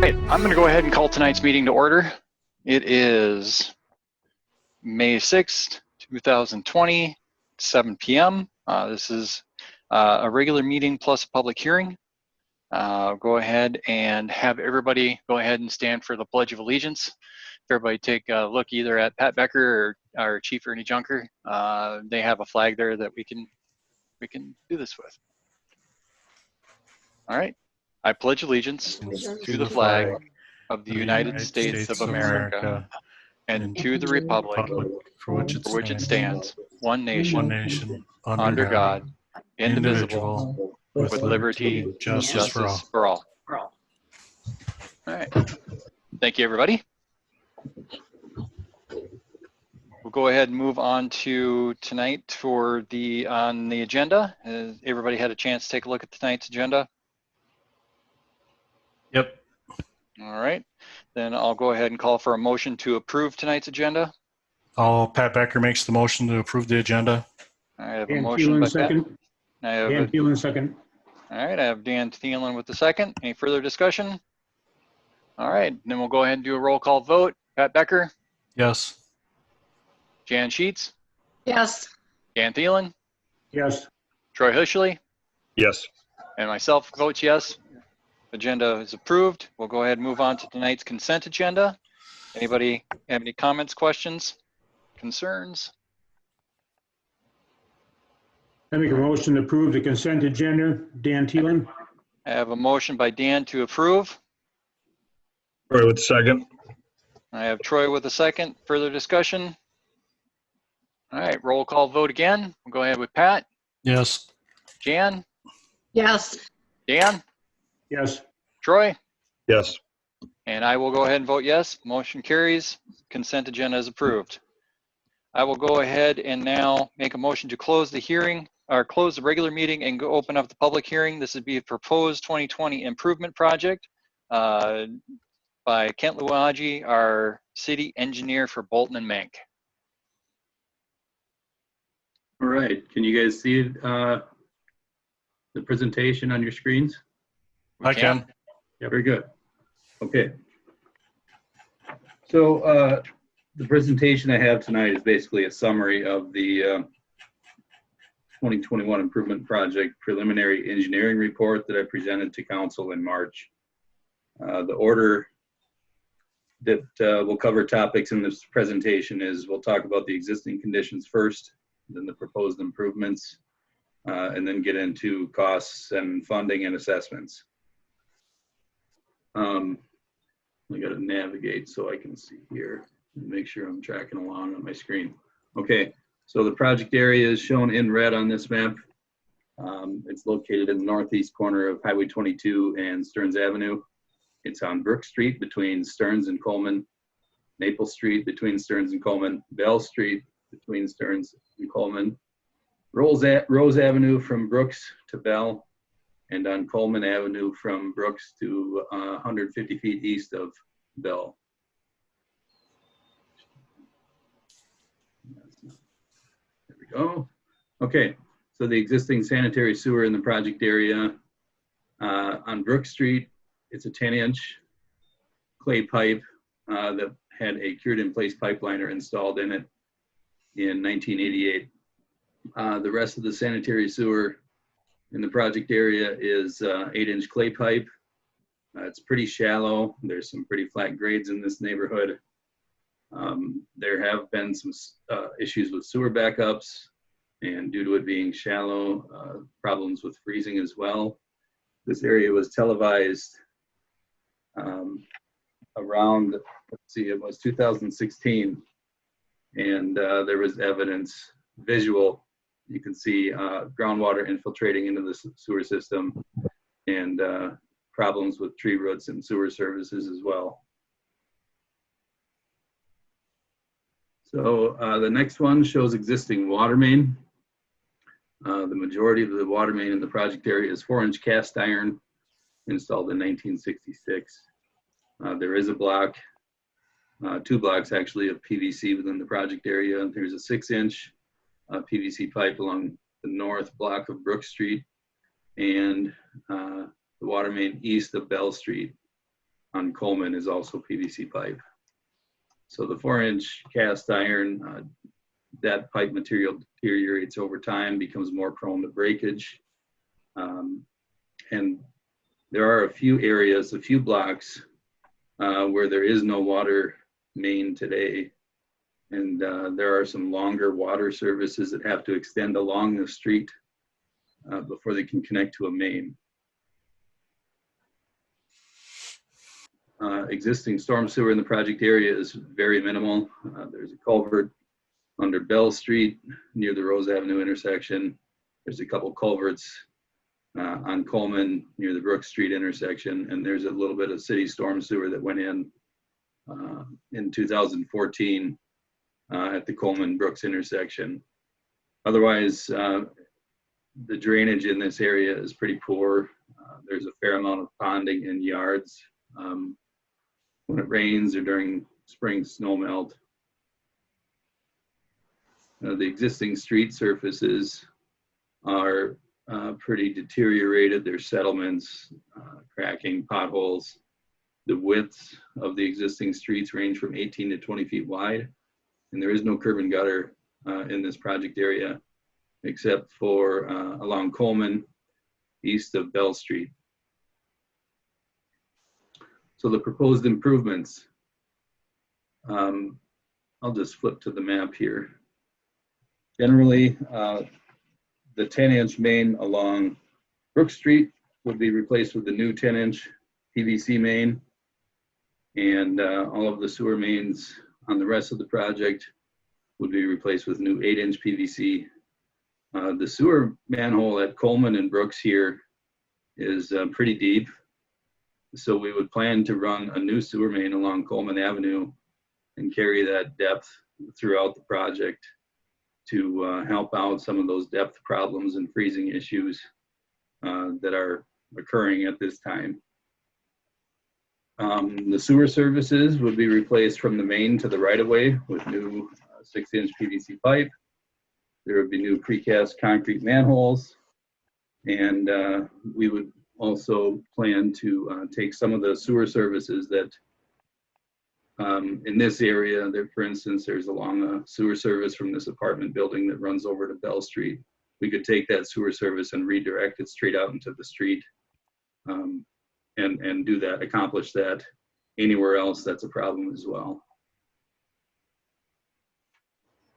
right, I'm going to go ahead and call tonight's meeting to order. It is May 6th, 2020, 7 p.m. This is a regular meeting plus a public hearing. Go ahead and have everybody go ahead and stand for the Pledge of Allegiance. If everybody take a look either at Pat Becker or our Chief Ernie Junker, they have a flag there that we can do this with. All right. I pledge allegiance to the flag of the United States of America and to the republic for which it stands, one nation, under God, indivisible, with liberty and justice for all. All right. Thank you, everybody. We'll go ahead and move on to tonight for on the agenda. Has everybody had a chance to take a look at tonight's agenda? Yep. All right. Then I'll go ahead and call for a motion to approve tonight's agenda. Pat Becker makes the motion to approve the agenda. I have Dan a motion Thielen, by second. Pat. I have Dan Thielen, second. All right, I have Dan Thielen with the second. Any further discussion? All right, then we'll go ahead and do a roll call vote. Pat Becker, Yes. Jan Sheets, Yes. Dan Thielen, Yes. Troy Hushley, Yes. and myself votes yes. Agenda is approved. We'll go ahead and move on to tonight's consent agenda. Anybody have any comments, questions, concerns? I make a motion to approve the consent agenda. Dan Thielen. I have a motion by Dan to approve. Troy with the second. I have Troy with a second. Further discussion? All right, roll call vote again. We'll go ahead with Pat, Yes. Jan, Yes. Dan, Yes. Troy, Yes. and I will go ahead and vote yes. Motion carries. Consent agenda is approved. I will go ahead and now make a motion to close the hearing or close the regular meeting and go open up the public hearing. This would be a proposed 2020 improvement project by Kent Luagi, our city engineer for Bolton and Mank. All right, can you guys see the presentation on your screens? I can. Yeah, very good. Okay. So the presentation I have tonight is basically a summary of the 2021 improvement project preliminary engineering report that I presented to council in March. The order that will cover topics in this presentation is we'll talk about the existing conditions first, then the proposed improvements, and then get into costs and funding and assessments. I got to navigate so I can see here and make sure I'm tracking along on my screen. Okay, so the project area is shown in red on this map. It's located in the northeast corner of Highway 22 and Stearns Avenue. It's on Brook Street between Stearns and Coleman, Maple Street between Stearns and Coleman, Bell Street between Stearns and Coleman, Rose Avenue from Brooks to Bell, and on Coleman Avenue from Brooks to 150 feet east of Bell. There we go. Okay, so the existing sanitary sewer in the project area on Brook Street, it's a 10-inch clay pipe that had a cured in place pipeliner installed in it in 1988. The rest of the sanitary sewer in the project area is 8-inch clay pipe. It's pretty shallow. There's some pretty flat grades in this neighborhood. There have been some issues with sewer backups, and due to it being shallow, problems with freezing as well. This area was televised around, let's see, it was 2016, and there was evidence, visual. You can see groundwater infiltrating into the sewer system and problems with tree roots and sewer services as well. So the next one shows existing water main. The majority of the water main in the project area is 4-inch cast iron installed in 1966. There is a block, 2 blocks actually, of PVC within the project area. There's a 6-inch PVC pipe along the north block of Brook Street and the water main east of Bell Street. on Coleman is also PVC pipe. So the 4-inch cast iron, that pipe material deteriorates over time, becomes more prone to breakage. And there are a few areas, a few blocks where there is no water main today. And there are some longer water services that have to extend along the street before they can connect to a main. Existing storm sewer in the project area is very minimal. There's a culvert under Bell Street near the Rose Avenue intersection. There's a couple culverts on Coleman near the Brook Street intersection, and there's a little bit of city storm sewer that went in 2014 at the Coleman Brooks intersection. Otherwise, the drainage in this area is pretty poor. There's a fair amount of ponding in yards when it rains or during spring snow melt. The existing street surfaces are pretty deteriorated. There's settlements, cracking, potholes. The widths of the existing streets range from 18 to 20 feet wide, and there is no curb and gutter in this project area, except for along Coleman, east of Bell Street. So the proposed improvements, I'll just flip to the map here. Generally, the 10-inch main along Brook Street would be replaced with the new 10-inch PVC main, and all of the sewer mains on the rest of the project would be replaced with new 8-inch PVC. The sewer manhole at Coleman and Brooks here is pretty deep, so we would plan to run a new sewer main along Coleman Avenue and carry that depth throughout the project to help out some of those depth problems and freezing issues that are occurring at this time. The sewer services would be replaced from the main to the right-of-way with new 6-inch PVC pipe. There would be new precast concrete manholes, and we would also plan to take some of the sewer services that in this area, there, for instance, there's along a sewer service from this apartment building that runs over to Bell Street. We could take that sewer service and redirect it straight out into the street and do that, accomplish that. Anywhere else, that's a problem as well.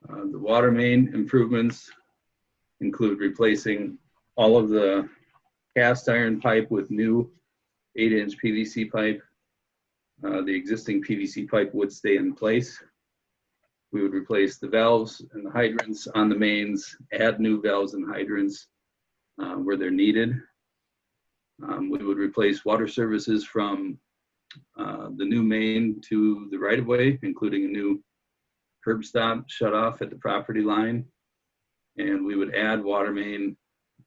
The water main improvements include replacing all of the cast iron pipe with new 8-inch PVC pipe. The existing PVC pipe would stay in place. We would replace the valves and the hydrants on the mains, add new valves and hydrants where they're needed. We would replace water services from the new main to the right-of-way, including a new curb stop shut off at the property line. And we would add water main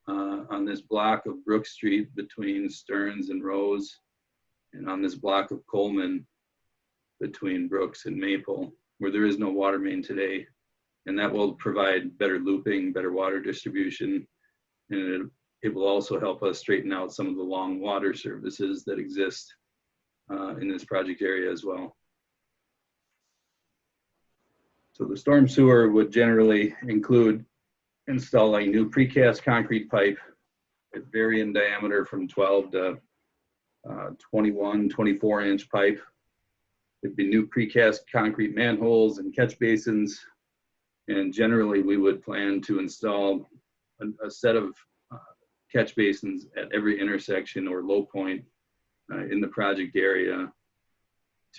on this block of Brook Street between Stearns and Rose, and on this block of Coleman between Brooks and Maple, where there is no water main today. And that will provide better looping, better water distribution, and it will also help us straighten out some of the long water services that exist in this project area as well. So the storm sewer would generally include installing new precast concrete pipe that vary in diameter from 12 to 21, 24-inch pipe. There'd be new precast concrete manholes and catch basins. And generally, we would plan to install a set of catch basins at every intersection or low point in the project area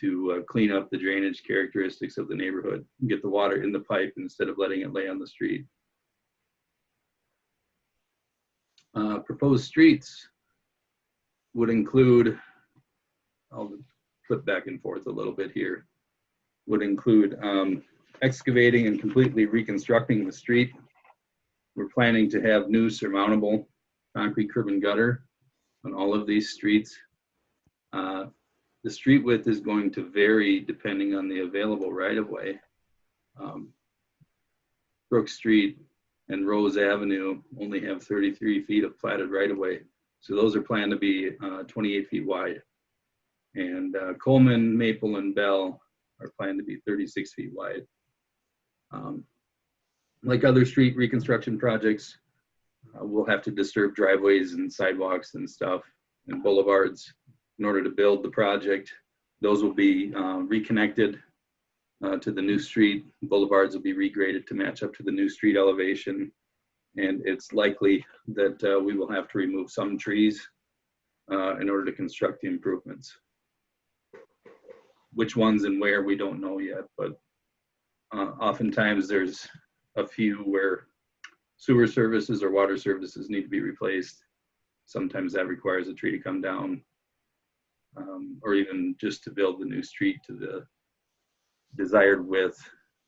to clean up the drainage characteristics of the neighborhood and get the water in the pipe instead of letting it lay on the street. Proposed streets would include, I'll flip back and forth a little bit here, would include excavating and completely reconstructing the street. We're planning to have new surmountable concrete curb and gutter on all of these streets. The street width is going to vary depending on the available right-of-way. Brook Street and Rose Avenue only have 33 feet of platted right-of-way. So those are planned to be 28 feet wide. And Coleman, Maple, and Bell are planned to be 36 feet wide. Like other street reconstruction projects, we'll have to disturb driveways and sidewalks and stuff and boulevards in order to build the project. Those will be reconnected to the new street. Boulevards will be regraded to match up to the new street elevation. And it's likely that we will have to remove some trees in order to construct the improvements. Which ones and where, we don't know yet, but oftentimes there's a few where sewer services or water services need to be replaced. Sometimes that requires a tree to come down, or even just to build the new street to the desired width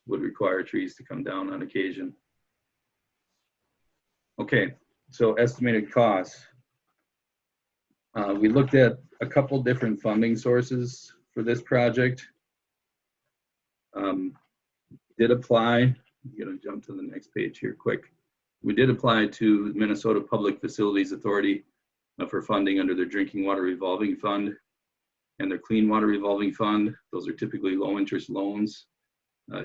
would require trees to come down on occasion. Okay, so estimated costs. We looked at a couple different funding sources for this project. Did apply, I'm gonna jump to the next page here quick. We did apply to Minnesota Public Facilities Authority for funding under their Drinking Water Revolving Fund and their Clean Water Revolving Fund. Those are typically low interest loans.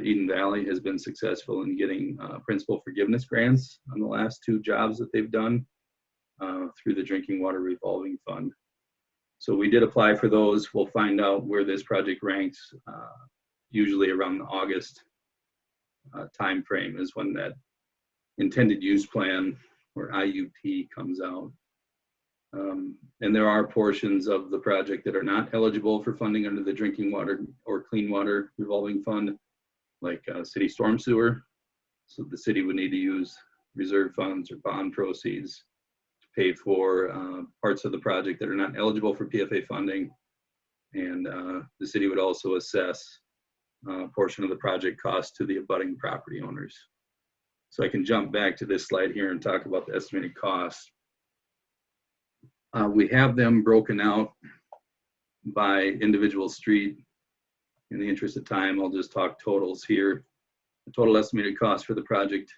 Eden Valley has been successful in getting principal forgiveness grants on the last 2 jobs that they've done through the Drinking Water Revolving Fund. So we did apply for those. We'll find out where this project ranks. Usually around the August time frame is when that intended use plan or IUP comes out. And there are portions of the project that are not eligible for funding under the Drinking Water or Clean Water Revolving Fund, like city storm sewer. So the city would need to use reserve funds or bond proceeds to pay for parts of the project that are not eligible for PFA funding. And the city would also assess a portion of the project cost to the abutting property owners. So I can jump back to this slide here and talk about the estimated costs. We have them broken out by individual street. In the interest of time, I'll just talk totals here. The total estimated cost for the project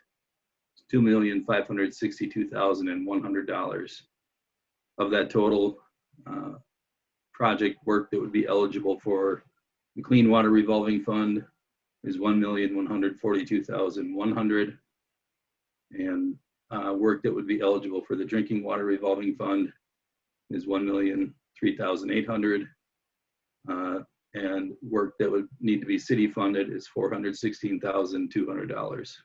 is $2,562,100. Of that total, project work that would be eligible for the Clean Water Revolving Fund is $1,142,100, and work that would be eligible for the Drinking Water Revolving Fund is $1,003,800, and work that would need to be city funded is $416,200.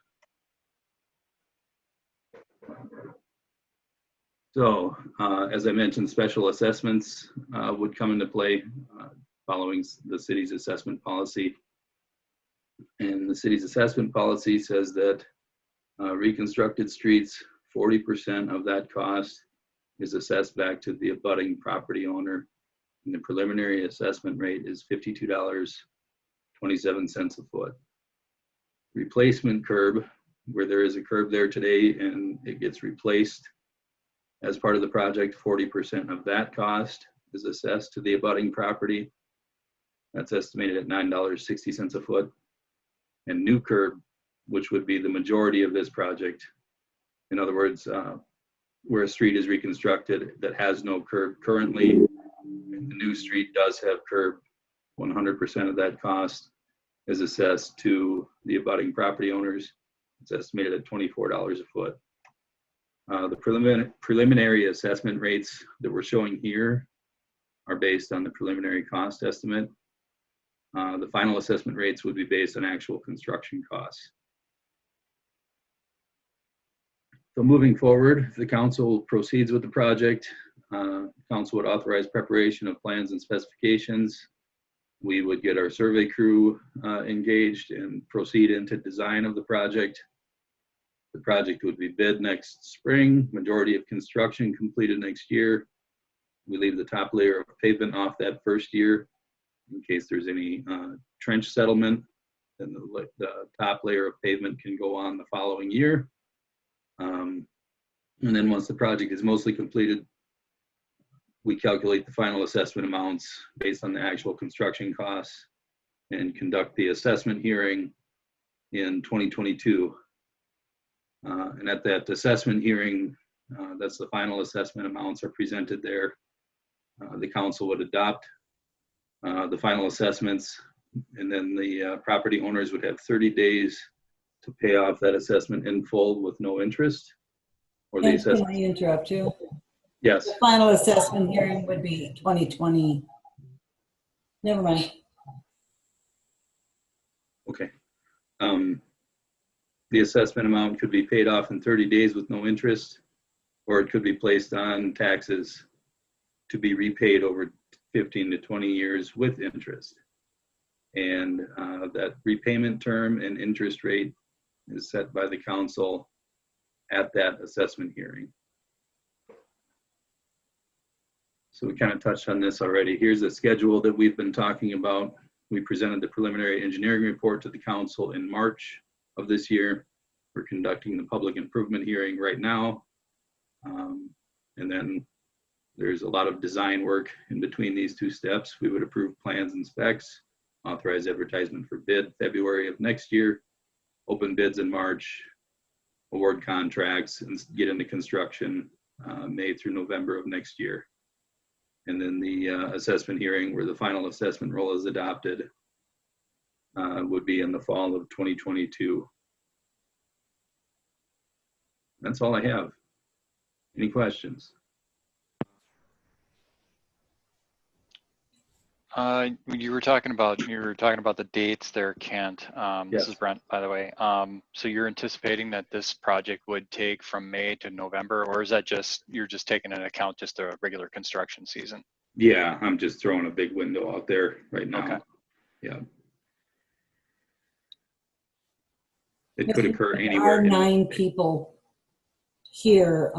So, as I mentioned, special assessments would come into play following the city's assessment policy. And the city's assessment policy says that reconstructed streets, 40% of that cost is assessed back to the abutting property owner. And the preliminary assessment rate is $52.27 a foot. Replacement curb, where there is a curb there today and it gets replaced as part of the project, 40% of that cost is assessed to the abutting property. That's estimated at $9.60 a foot. And new curb, which would be the majority of this project. In other words, where a street is reconstructed that has no curb currently, and the new street does have curb, 100% of that cost is assessed to the abutting property owners. It's estimated at $24 a foot. The preliminary assessment rates that we're showing here are based on the preliminary cost estimate. The final assessment rates would be based on actual construction costs. So moving forward, if the council proceeds with the project, council would authorize preparation of plans and specifications. We would get our survey crew engaged and proceed into design of the project. The project would be bid next spring, majority of construction completed next year. We leave the top layer of pavement off that first year in case there's any trench settlement. Then the top layer of pavement can go on the following year. And then once the project is mostly completed, we calculate the final assessment amounts based on the actual construction costs and conduct the assessment hearing in 2022. And at that assessment hearing, that's the final assessment amounts are presented there. The council would adopt the final assessments, and then the property owners would have 30 days to pay off that assessment in full with no interest. Or the And can I assessment, interrupt you? yes. The final assessment hearing would be 2020. Never mind. Okay. The assessment amount could be paid off in 30 days with no interest, or it could be placed on taxes to be repaid over 15 to 20 years with interest. And that repayment term and interest rate is set by the council at that assessment hearing. So we kind of touched on this already. Here's the schedule that we've been talking about. We presented the preliminary engineering report to the council in March of this year. We're conducting the public improvement hearing right now. And then there's a lot of design work in between these two steps. We would approve plans and specs, authorize advertisement for bid February of next year, open bids in March, award contracts, and get into construction May through November of next year. And then the assessment hearing where the final assessment roll is adopted would be in the fall of 2022. That's all I have. Any questions? You were talking about the dates there, Kent. This Yes. is Brent, by the way. So you're anticipating that this project would take from May to November, or is that you're just taking into account just a regular construction season? Yeah, I'm just throwing a big window out there right now. Okay. Yeah. It could occur There anywhere. are 9 people here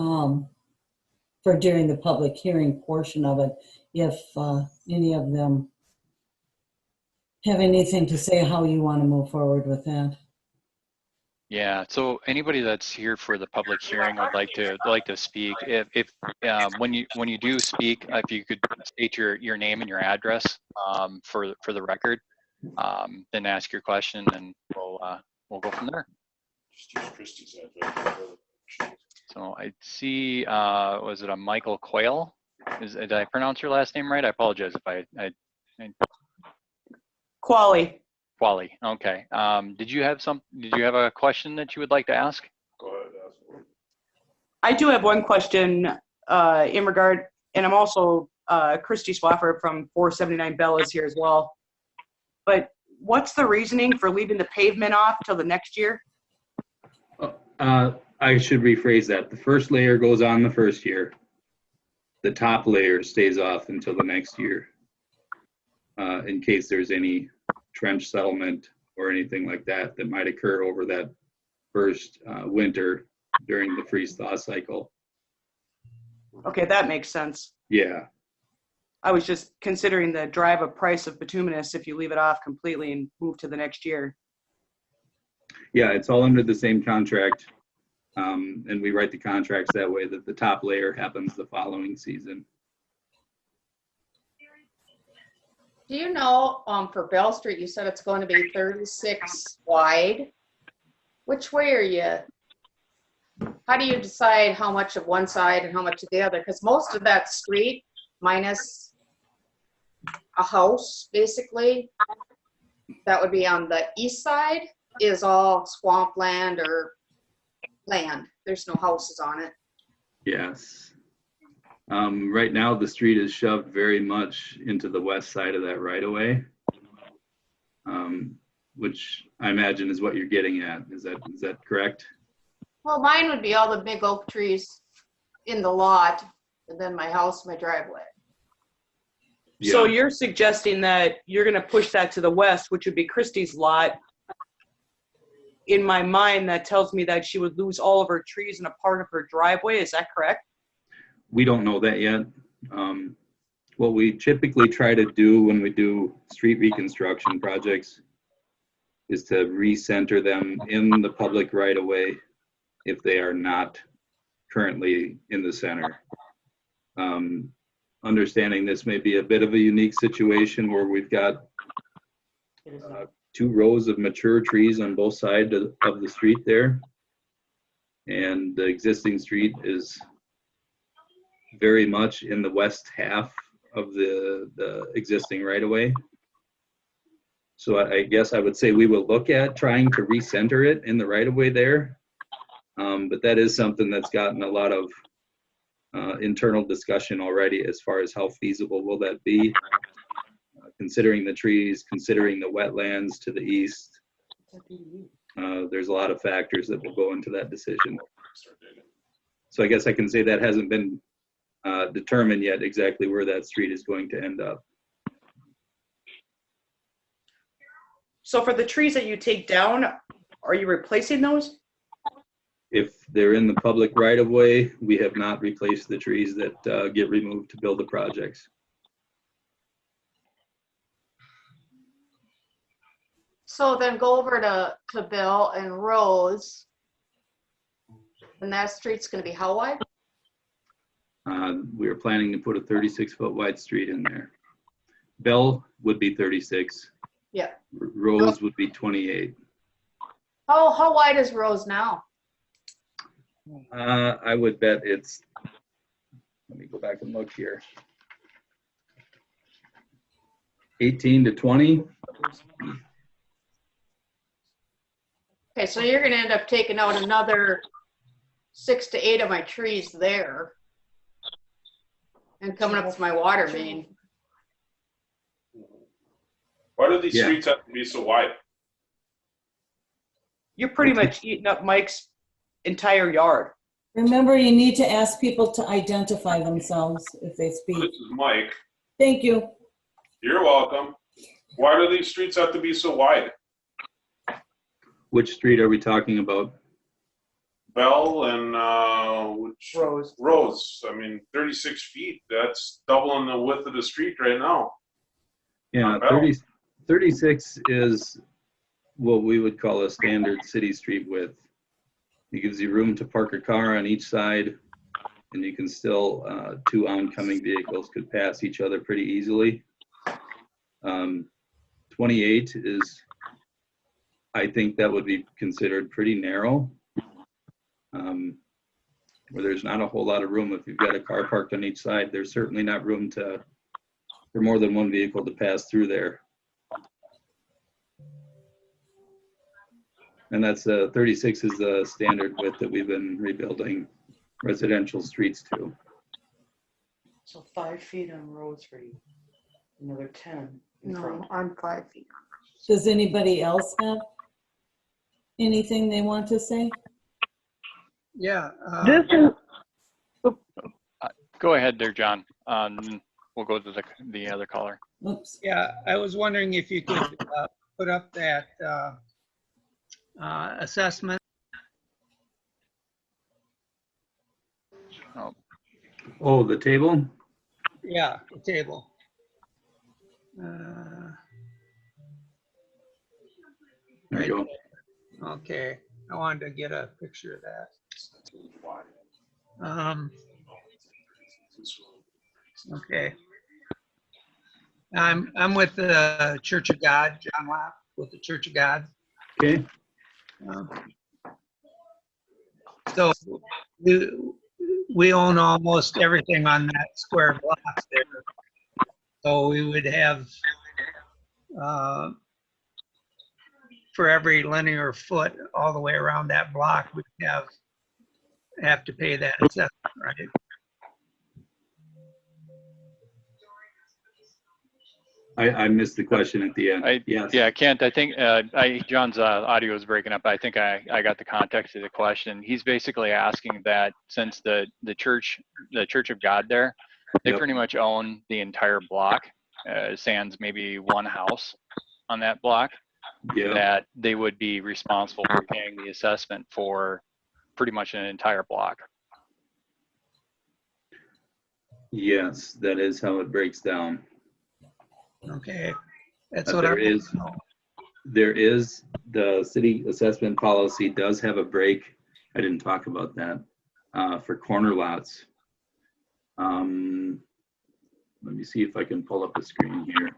for during the public hearing portion of it. If any of them have anything to say how you want to move forward with that. Yeah. So anybody that's here for the public hearing would like to speak. If when you do speak, if you could state your name and your address for the record, then ask your question, and we'll go from there. Just use Christie's address. So I see, was it a Michael Quayle? Did I pronounce your last name right? I apologize if I Quali. Quali. Okay. Did you have a question that you would like to ask? Go ahead, ask. I do have one question in regard, and I'm also Christy Swaffer from 479 Bell is here as well. But what's the reasoning for leaving the pavement off till the next year? I should rephrase that. The first layer goes on the first year. The top layer stays off until the next year, in case there's any trench settlement or anything like that that might occur over that first winter during the freeze-thaw cycle. Okay, that makes sense. Yeah. I was just considering the drive of price of bituminous if you leave it off completely and move to the next year. Yeah, it's all under the same contract. And we write the contracts that way that the top layer happens the following season. Do you know, for Bell Street, you said it's going to be 36 wide. Which way are you? How do you decide how much of one side and how much of the other? Because most of that street, minus a house, basically, that would be on the east side, is all swampland or land. There's no houses on it. Yes. Right now, the street is shoved very much into the west side of that right of way, which I imagine is what you're getting at. Is that correct? Well, mine would be all the big oak trees in the lot, and then my house, my driveway. So Yeah. you're suggesting that you're going to push that to the west, which would be Christie's lot. In my mind, that tells me that she would lose all of her trees and a part of her driveway. Is that correct? We don't know that yet. What we typically try to do when we do street reconstruction projects is to recenter them in the public right of way if they are not currently in the center. Understanding this may be a bit of a unique situation where we've got 2 rows of mature trees on both sides of the street there. And the existing street is very much in the west half of the existing right-of-way. So I guess I would say we will look at trying to recenter it in the right-of-way there. But that is something that's gotten a lot of internal discussion already as far as how feasible will that be, considering the trees, considering the wetlands to the east. There's a lot of factors that will go into that decision. So I guess I can say that hasn't been determined yet exactly where that street is going to end up. So for the trees that you take down, are you replacing those? If they're in the public right-of-way, we have not replaced the trees that get removed to build the projects. So then go over to Bill and Rose. And that street's gonna be how wide? We are planning to put a 36-foot wide street in there. Bell would be 36. Yeah. Rose would be 28. How wide is Rose now? I would bet it's, let me go back and look here. 18 to 20. Okay, so you're gonna end up taking out another 6 to 8 of my trees there. And coming up to my water main. Why do these Yeah. streets have to be so wide? You're pretty much eating up Mike's entire yard. Remember, you need to ask people to identify themselves if they This speak. is Mike. Thank you. You're welcome. Why do these streets have to be so wide? Which street are we talking about? Bell and which Rose. Rose. I mean, 36 feet. That's doubling the width of the street right now. Yeah, Bell. 36 is what we would call a standard city street width. It gives you room to park a car on each side, and you can still, two oncoming vehicles could pass each other pretty easily. 28 is, I think that would be considered pretty narrow, where there's not a whole lot of room. If you've got a car parked on each side, there's certainly not room for more than one vehicle to pass through there. And that's 36 is the standard width that we've been rebuilding residential streets to. So 5 feet on Rose Street, another 10 in front. No, I'm 5 feet. Does anybody else have anything they want to say? Yeah. Go ahead there, John. We'll go to the other caller. Oops. Yeah, I was wondering if you could put up that assessment. Oh, the table? Yeah, the table. There you go. Okay, I wanted to get a picture of that. Okay. I'm with the Church of God, John Lapp with the Church of God. Okay. So we own almost everything on that square block there. So we would have, for every linear foot all the way around that block, we'd have to pay that assessment, right? I missed the question at the end. Yes. Yeah, Kent, I think John's audio is breaking up. I think I got the context of the question. He's basically asking that since the Church of God there, they Yep. pretty much own the entire block, sans maybe one house on that block, Yeah. that they would be responsible for paying the assessment for pretty much an entire block. Yes, that is how it breaks down. Okay, that's But what there is the city assessment policy does have a break. I didn't talk about that for corner lots. Let me see if I can pull up the screen here.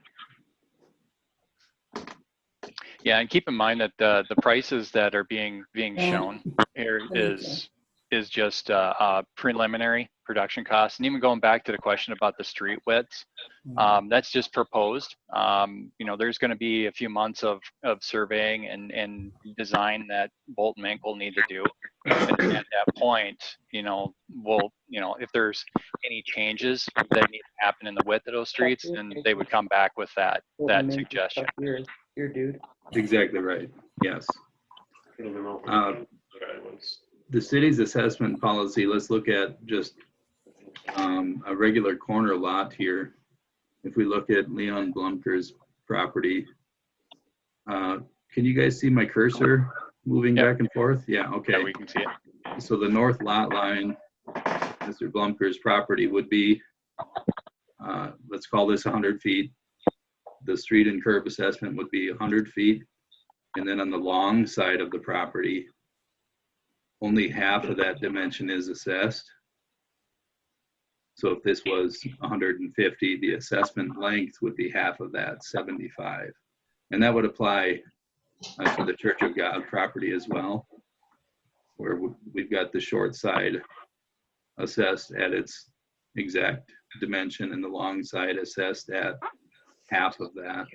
Yeah, and keep in mind that the prices that are being shown here is is just preliminary production costs. And even going back to the question about the street widths, that's just proposed. There's going to be a few months of surveying and design that Bolt and Mink will need to do. And at that point, if there's any changes that need to happen in the width of those streets, then they would come back with that suggestion. Your dude. Exactly right. Yes. I don't know who Uh, the guy was. The city's assessment policy, let's look at just a regular corner lot here. If we look at Leon Blumker's property, can you guys see my cursor moving back and forth? Yeah, okay. Yeah, we can see it. So the north lot line, Mr. Blumker's property would be, let's call this 100 feet. The street and curb assessment would be 100 feet. And then on the long side of the property, only half of that dimension is assessed. So if this was 150, the assessment length would be half of that, 75. And that would apply to the Church of God property as well, where we've got the short side assessed at its exact dimension and the long side assessed at half of that.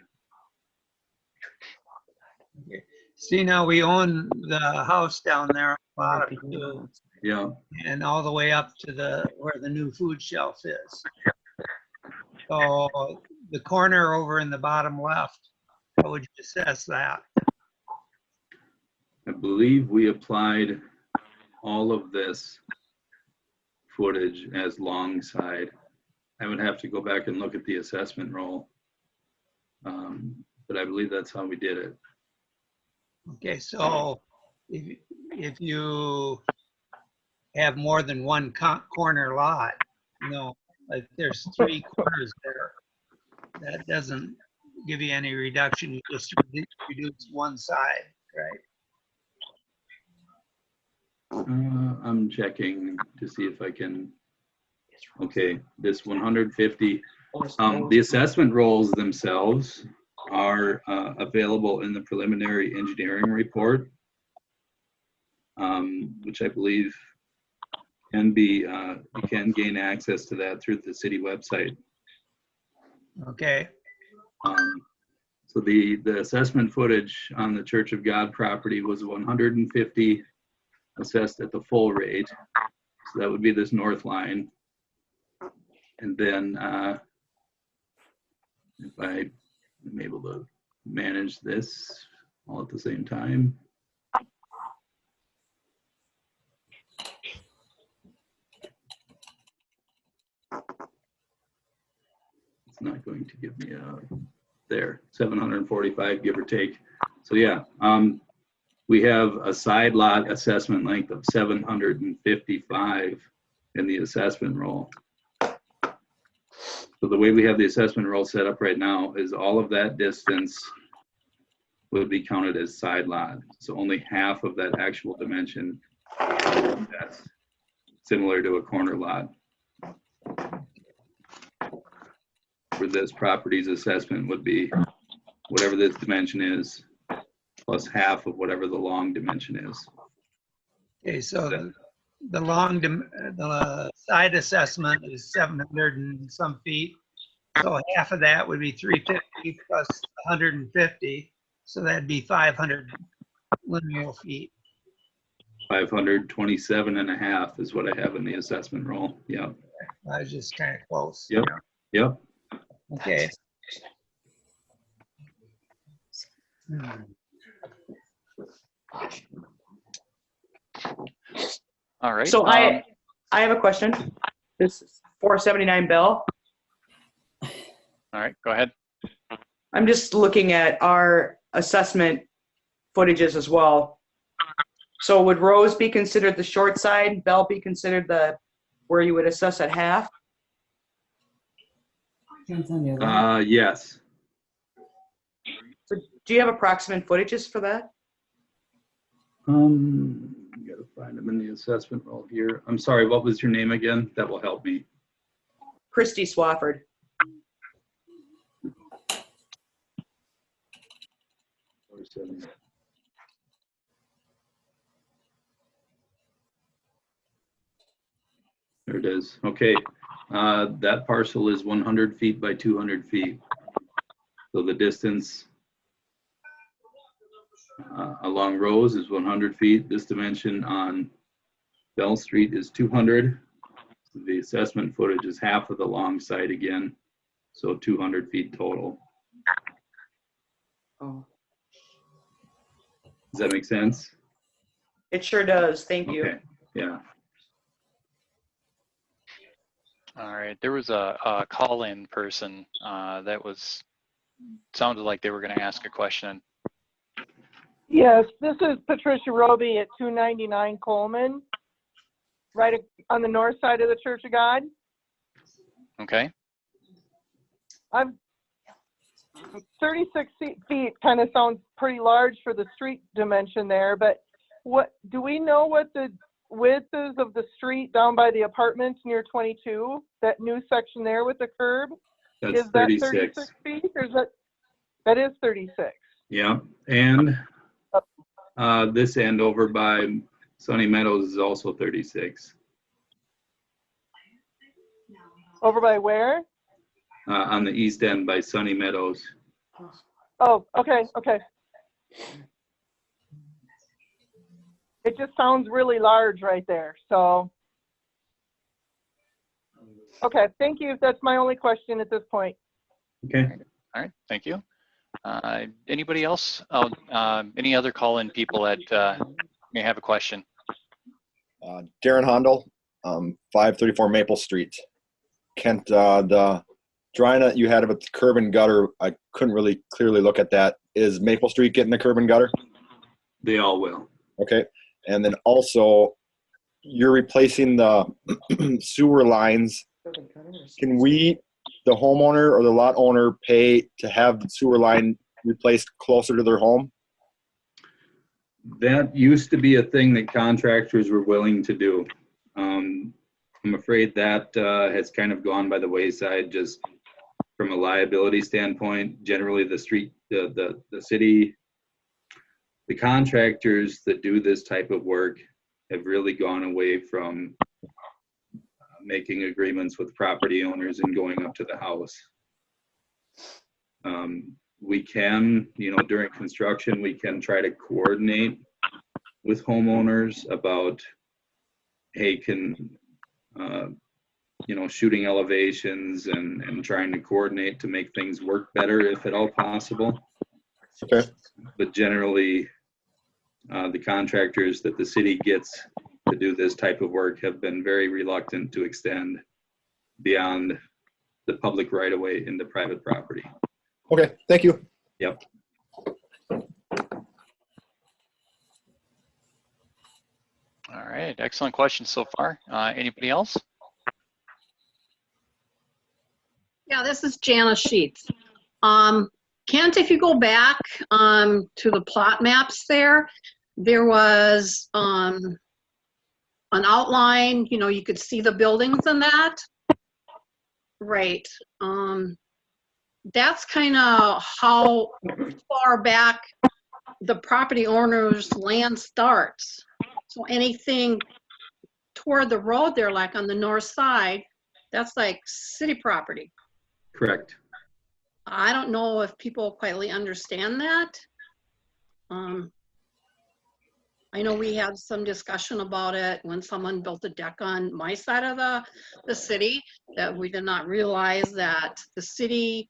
See, now we own the house down there on the bottom too, Yeah. and all the way up to where the new food shelf is. So the corner over in the bottom left, how would you assess that? I believe we applied all of this footage as long side. I would have to go back and look at the assessment roll. But I believe that's how we did it. Okay, so if you have more than one corner lot, like there's 3 corners there, that doesn't give you any reduction. You just reduce one side, right? I'm checking to see if I can. Okay, this 150. The assessment rolls themselves are available in the preliminary engineering report, which I believe can be, you can gain access to that through the city website. Okay. So the assessment footage on the Church of God property was 150 assessed at the full rate. So that would be this north line. And then if I am able to manage this all at the same time. It's not going to give me there, 745 give or take. So yeah, we have a side lot assessment length of 755 in the assessment roll. So the way we have the assessment roll set up right now is all of that distance would be counted as side lot. So only half of that actual dimension, that's similar to a corner lot. For this property's assessment would be whatever this dimension is, plus half of whatever the long dimension is. Okay, so the side assessment is 700 and some feet. So half of that would be 350 plus 150. So that'd be 500 linear feet. 527 and a half is what I have in the assessment roll. Yeah. I was just kind of close. Yep. Yep. Okay. All right. So I have a question. This is 479 Bell. All right, go ahead. I'm just looking at our assessment footages as well. So would Rose be considered the short side, Bell be considered where you would assess at half? Depends on your lot. Yes. So do you have approximate footages for that? Gotta find them in the assessment roll here. I'm sorry, what was your name again? That will help me. Christy Swafford. There it is. Okay. That parcel is 100 feet by 200 feet. So the distance along Rose is 100 feet. This dimension on Bell Street is 200. So the assessment footage is half of the long side again. So 200 feet total. Oh, Does that make sense? it sure does. Thank you. Okay. Yeah. All right, there was a call-in person that sounded like they were going to ask a question. Yes, this is Patricia Roby at 299 Coleman, right on the north side of the Church of God. Okay. I'm 36 feet kind of sounds pretty large for the street dimension there, but what do we know what the width is of the street down by the apartments near 22? That new section there with the curb? That's Is that 36. 36 feet or is that is 36? Yeah. And this end over by Sunny Meadows is also 36. Over by where? On the east end by Sunny Meadows. Oh, okay, okay. It just sounds really large right there, so. Okay, thank you. That's my only question at this point. Okay. All right, thank you. Anybody else? Any other call-in people that may have a question? Darren Hondel, 534 Maple Street. Kent, the drawing that you had of a curb and gutter, I couldn't really clearly look at that. Is Maple Street getting the curb and gutter? They all will. Okay. And then also, you're replacing the sewer lines. Can we, the homeowner or the lot owner, pay to have the sewer line replaced closer to their home? That used to be a thing that contractors were willing to do. I'm afraid that has kind of gone by the wayside just from a liability standpoint. Generally, the city, the contractors that do this type of work have really gone away from making agreements with property owners and going up to the house. We can, during construction, we can try to coordinate with homeowners about, hey, shooting elevations and trying to coordinate to make things work better if at all possible. Okay. But generally, the contractors that the city gets to do this type of work have been very reluctant to extend beyond the public right of way into private property. Okay, thank you. Yep. All right, excellent questions so far. Anybody else? Yeah, this is Janice Sheets. Kent, if you go back to the plot maps there was an outline, you could see the buildings in that. Right. That's kind of how far back the property owner's land starts. So anything toward the road there, like on the north side, that's like city property. Correct. I don't know if people quite understand that. I know we had some discussion about it when someone built a deck on my side of the city, that we did not realize that the city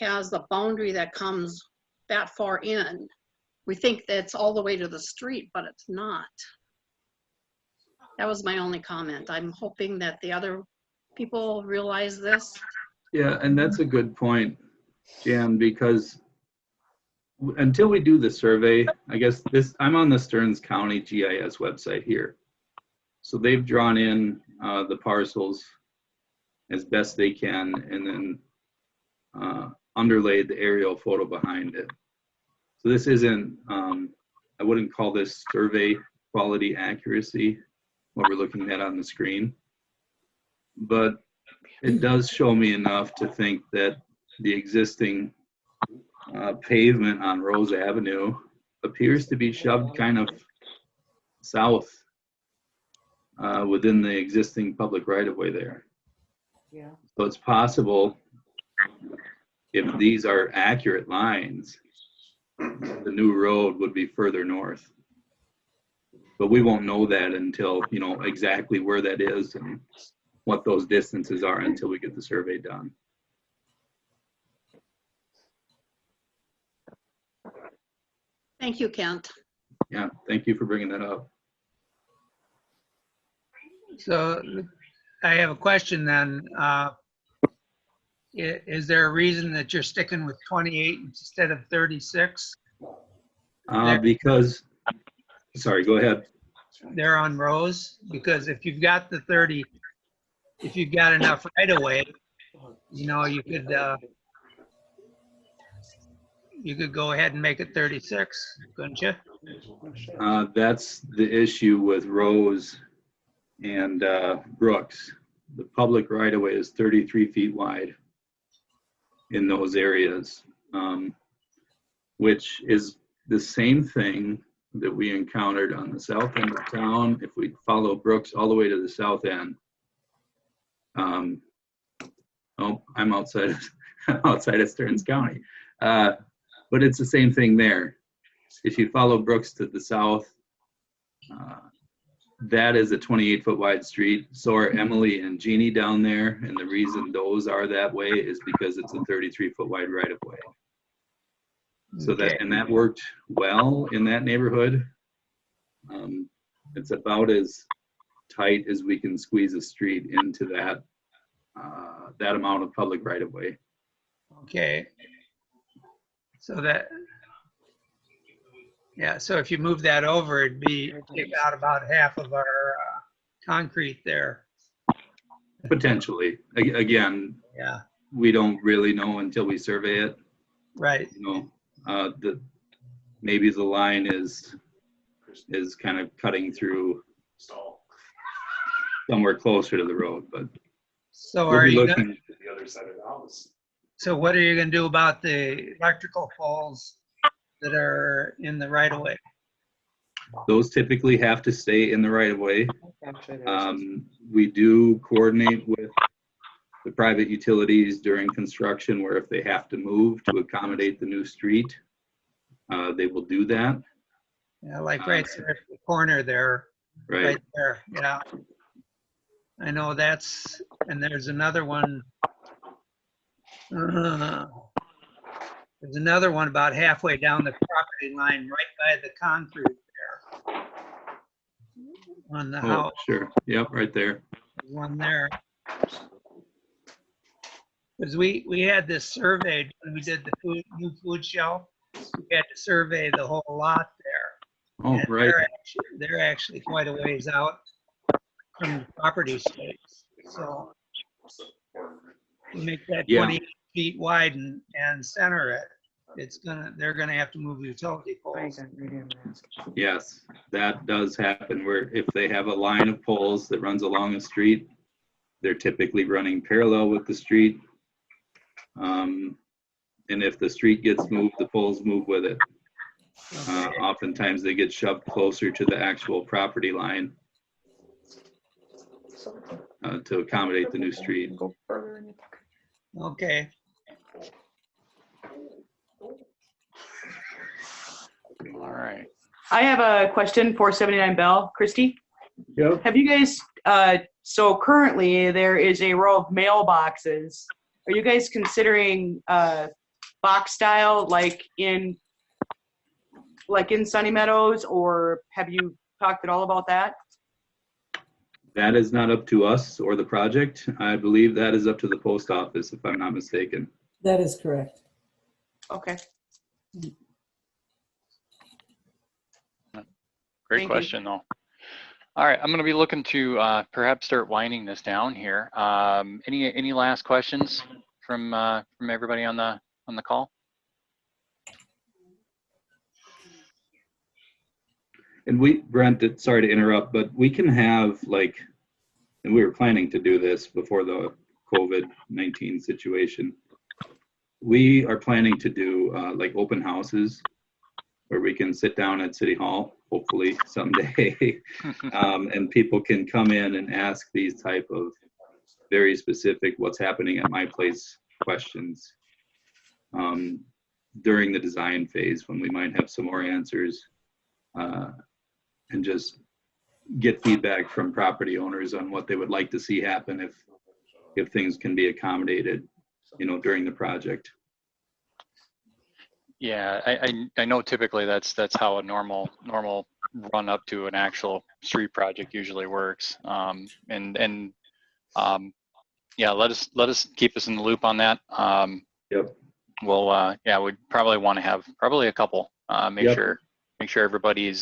has a boundary that comes that far in. We think that's all the way to the street, but it's not. That was my only comment. I'm hoping that the other people realize this. Yeah, and that's a good point, Jan, because until we do the survey, I guess I'm on the Stearns County GIS website here. So they've drawn in the parcels as best they can and then underlaid the aerial photo behind it. So this isn't, I wouldn't call this survey quality accuracy, what we're looking at on the screen, but it does show me enough to think that the existing pavement on Rose Avenue appears to be shoved kind of south within the existing public right-of-way there. Yeah. So it's possible, if these are accurate lines, the new road would be further north. But we won't know that until, you know, exactly where that is and what those distances are until we get the survey done. Thank you, Kent. Yeah, thank you for bringing that up. So I have a question then. Is there a reason that you're sticking with 28 instead of 36? Because, sorry, go ahead. They're on Rose? Because if you've got the 30, if you've got enough right away, you know, you could go ahead and make it 36, couldn't you? That's the issue with Rose and Brooks. The public right-of-way is 33 feet wide in those areas, which is the same thing that we encountered on the south end of town. If we follow Brooks all the way to the south end, oh, I'm outside of Stearns County, but it's the same thing there. If you follow Brooks to the south, that is a 28-foot wide street. So are Emily and Jeannie down there, and the reason those are that way is because it's a 33-foot wide right-of-way. So that, and that worked well in that neighborhood. It's about as tight as we can squeeze a street into that that amount of public right-of-way. Okay. So that, yeah, so if you move that over, it'd take out about half of our concrete there. Potentially. Again, yeah, we don't really know until we survey it. Right. You know, maybe the line is kind of cutting through somewhere closer to the road, but so we'll are be you looking gonna, The other side of the house. so what are you gonna do about the electrical poles that are in the right of way? Those typically have to stay in the right of way. We do coordinate with the private utilities during construction where if they have to move to accommodate the new street, they will do that. Yeah, like right there at the corner there, Right. there, yeah. I know that's, and there's another one. There's another one about halfway down the property line, right by the concrete there. On the Oh, house, sure. Yep, right there. there's one there. Because we had this surveyed when we did the new food shelf. We had to survey the whole lot there. Oh, And right. they're actually quite a ways out from the property stakes. So you make that Yeah. 20 feet wide and center it, they're gonna have to move utility poles. Yes, that does happen where if they have a line of poles that runs along a street, they're typically running parallel with the street. And if the street gets moved, the poles move with it. Oftentimes they get shoved closer to the actual property line to accommodate the new street. Okay. All right. I have a question for 79 Bell. Christy, Yep. have you guys, so currently there is a row of mailboxes. Are you guys considering box style like in Sunny Meadows, or have you talked at all about that? That is not up to us or the project. I believe that is up to the post office, if I'm not mistaken. That is correct. Okay. Great Thank you. question, though. All right, I'm going to be looking to perhaps start winding this down here. Any last questions from everybody on the call? And Brent, sorry to interrupt, but we can have and we were planning to do this before the COVID-19 situation. We are planning to do open houses where we can sit down at City Hall, hopefully someday, and people can come in and ask these type of very specific what's happening at my place questions during the design phase when we might have some more answers, and just get feedback from property owners on what they would like to see happen if things can be accommodated, you know, during the project. Yeah, I know typically that's how a normal run up to an actual street project usually works. Yeah, let us keep us in the loop on that. Yep. We'll we'd probably want to have probably a couple. Make Yep. sure everybody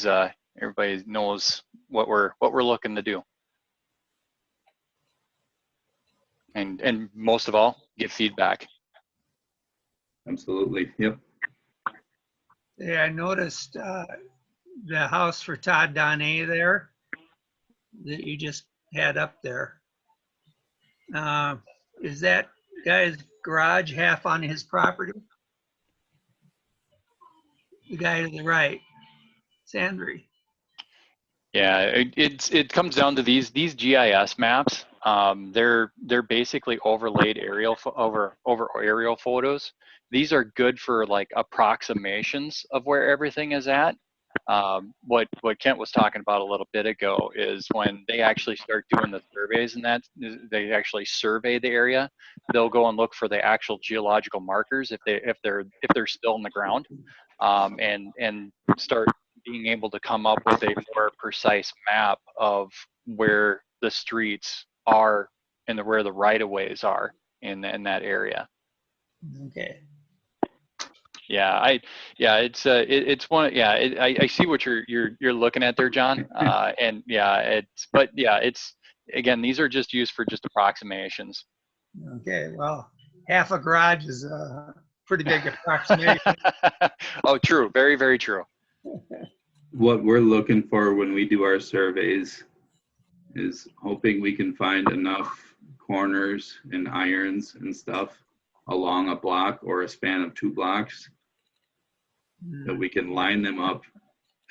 knows what we're looking to do. And most of all, get feedback. Absolutely. Yep. Yeah, I noticed the house for Todd Donay there that you just had up there. Is that guy's garage half on his property? The guy to the right, Sandry. Yeah, it comes down to these GIS maps. They're basically overlaid aerial over aerial photos. These are good for like approximations of where everything is at. What Kent was talking about a little bit ago is when they actually start doing the surveys and that they actually survey the area, they'll go and look for the actual geological markers if they're still in the ground, and start being able to come up with a more precise map of where the streets are and where the right-of-ways are in that area. Okay. Yeah, it's one. Yeah, I see what you're looking at there, John. And yeah, it's again, these are just used for just approximations. Okay, well, half a garage is a pretty big approximation. Oh, true. Very, very true. What we're looking for when we do our surveys is hoping we can find enough corners and irons and stuff along a block or a span of 2 blocks that we can line them up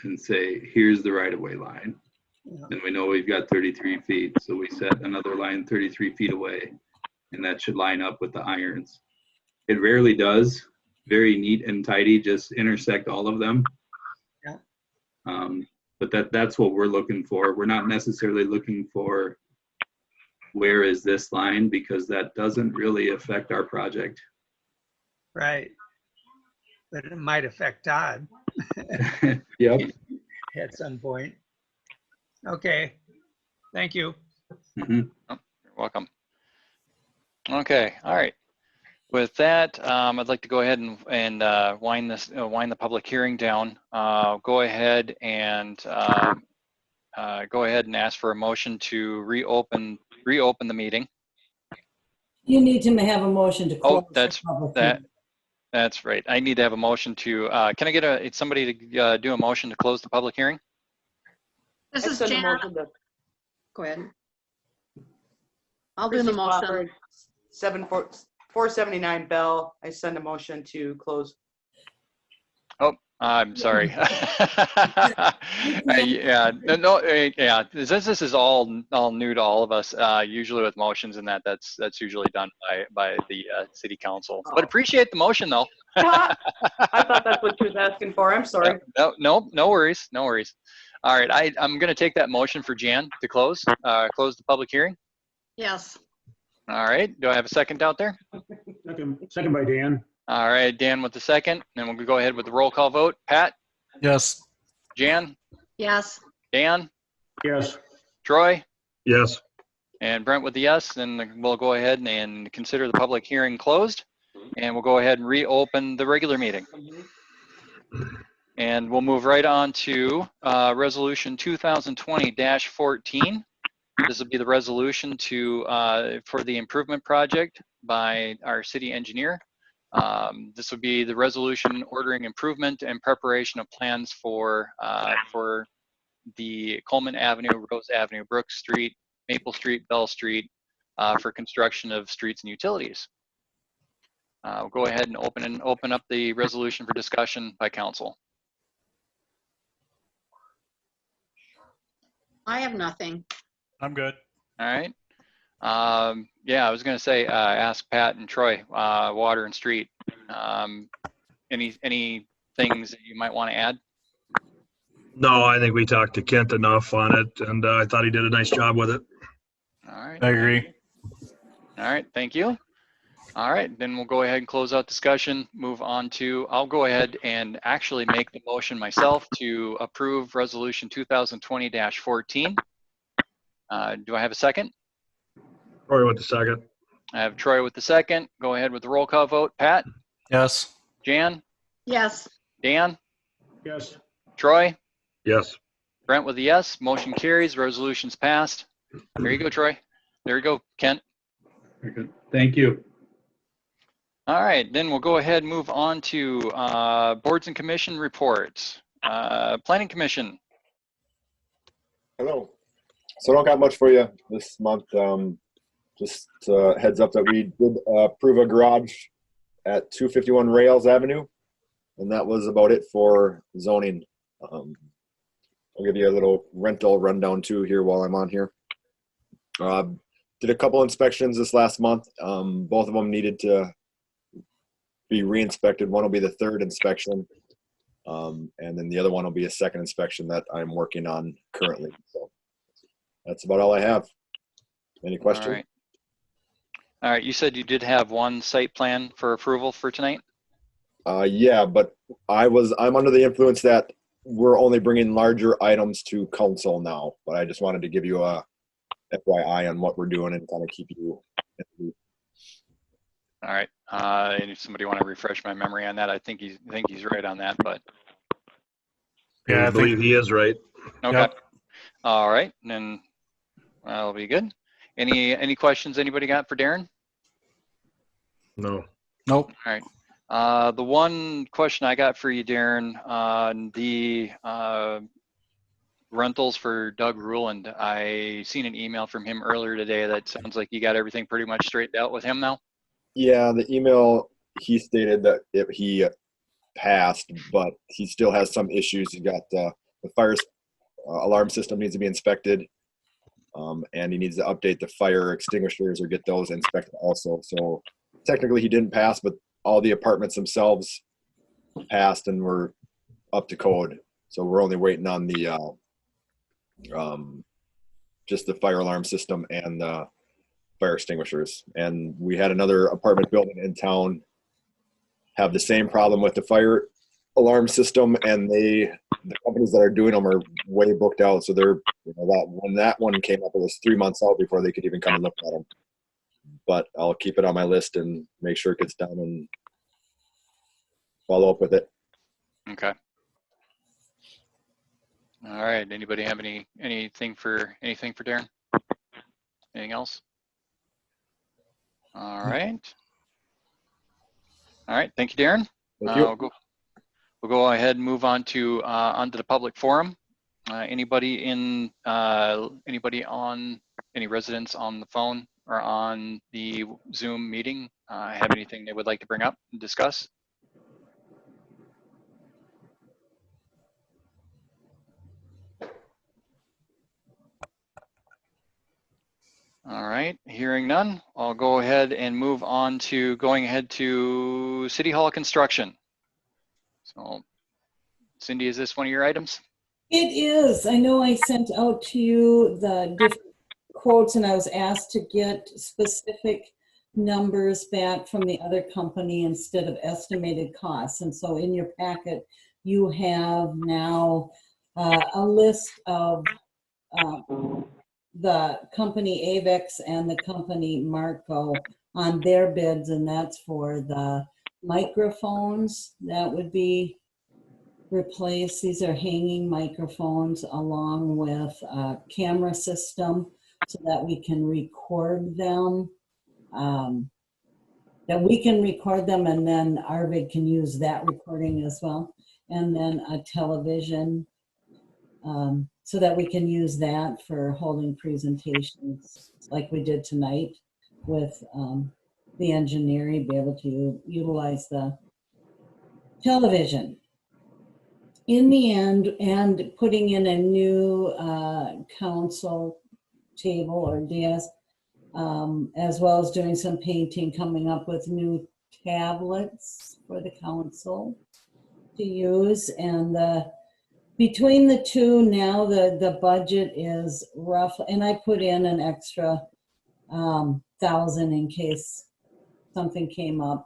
and say, here's the right-of-way line. And we know we've got 33 feet, so we set another line 33 feet away, and that should line up with the irons. It rarely does. Very neat and tidy, just intersect all of them. Yeah. But that's what we're looking for. We're not necessarily looking for where is this line, because that doesn't really affect our project. Right. But it might affect Todd Yep. at some point. Okay. Thank you. Mhm. You're welcome. Okay. All right. With that, I'd like to go ahead and wind the public hearing down. Go ahead and ask for a motion to reopen the meeting. You need to have a motion to close. Oh, the public hearing. that's right. I need to have a motion to. Can I get somebody to do a motion to close the public hearing? This I is send a Jan. motion to Go ahead. I'll do the Christie motion. Spofford, 479 Bell. I send a motion to close. Oh, I'm sorry. Yeah, since this is all new to all of us, usually with motions and that's usually done by the city council. But appreciate the motion though. I thought that's what you was asking for. I'm sorry. No worries. All right, I'm going to take that motion for Jan to close the public hearing. Yes. All right, do I have a second out there? Second by Dan. All right, Dan with the second, and we'll go ahead with the roll call vote. Pat? Yes. Jan? Yes. Dan? Yes. Troy? Yes. And Brent with the yes, then we'll go ahead and consider the public hearing closed, and we'll go ahead and reopen the regular meeting. And we'll move right on to Resolution 2020-14. This will be the resolution for the improvement project by our city engineer. This would be the resolution ordering improvement and preparation of plans for the Coleman Avenue, Rose Avenue, Brook Street, Maple Street, Bell Street for construction of streets and utilities. We'll go ahead and open up the resolution for discussion by council. I have nothing. I'm good. All right. Yeah, I was gonna say, ask Pat and Troy, water and street. Any things that you might want to add? No, I think we talked to Kent enough on it, and I thought he did a nice job with it. All right. I agree. All right, thank you. All right, then we'll go ahead and close out discussion, move on to, I'll go ahead and actually make the motion myself to approve resolution 2020-14. Do I have a second? Troy with the second. I have Troy with the second. Go ahead with the roll call vote. Pat, Yes. Jan, Yes. Dan, Yes. Troy, Yes. Brent with a yes. Motion carries, resolution's passed. There you go, Troy. There you go, Kent. Very good. Thank you. All right, then we'll go ahead and move on to boards and commission reports. Planning Commission. Hello. So I don't got much for you this month. Just heads up that we did approve a garage at 251 Rails Avenue, and that was about it for zoning. I'll give you a little rental rundown too here while I'm on here. Did a couple inspections this last month. Both of them needed to be re-inspected. One will be the third inspection, and then the other one will be a second inspection that I'm working on currently. So that's about all I have. Any questions? All right. All right, you said you did have one site plan for approval for tonight? Yeah, but I'm under the influence that we're only bringing larger items to council now, but I just wanted to give you a FYI on what we're doing and kind of keep you in the loop. All right, and if somebody want to refresh my memory on that, I think he's right on that, but. Yeah, I believe he is right. Okay. Yep. All right, then that'll be good. Any questions anybody got for Darren? No. Nope. All right. The one question I got for you, Darren, on the rentals for Doug Ruland, I seen an email from him earlier today that sounds like you got everything pretty much straightened out with him now. Yeah, the email, he stated that he passed, but he still has some issues. He got the fire alarm system needs to be inspected, and he needs to update the fire extinguishers or get those inspected also. So technically he didn't pass, but all the apartments themselves passed and were up to code. So we're only waiting on the just the fire alarm system and the fire extinguishers. And we had another apartment building in town have the same problem with the fire alarm system, and the companies that are doing them are way booked out. So they're, when that one came up, it was 3 months out before they could even come and look at them. But I'll keep it on my list and make sure it gets done and follow up with it. Okay. All right. Anybody have anything for Darren? Anything else? All right. All right. Thank you, Darren. Thank you. We'll go ahead and move on to onto the public forum. Anybody on any residents on the phone or on the Zoom meeting have anything they would like to bring up and discuss? All right, hearing none, I'll go ahead and move on to going ahead to City Hall construction. So Cindy, is this one of your items? It is. I know I sent out to you the different quotes, and I was asked to get specific numbers back from the other company instead of estimated costs. And so in your packet, you have now a list of the company Avex and the company Marco on their bids, and that's for the microphones that would be replaced. These are hanging microphones along with a camera system so that we can record them. And then Arvid can use that recording as well. And then a television so that we can use that for holding presentations like we did tonight with the engineering, be able to utilize the television. in the end, and putting in a new council table or dais, as well as doing some painting, coming up with new tablets for the council to use. And between the two now, the budget is rough, and I put in an extra 1,000 in case something came up.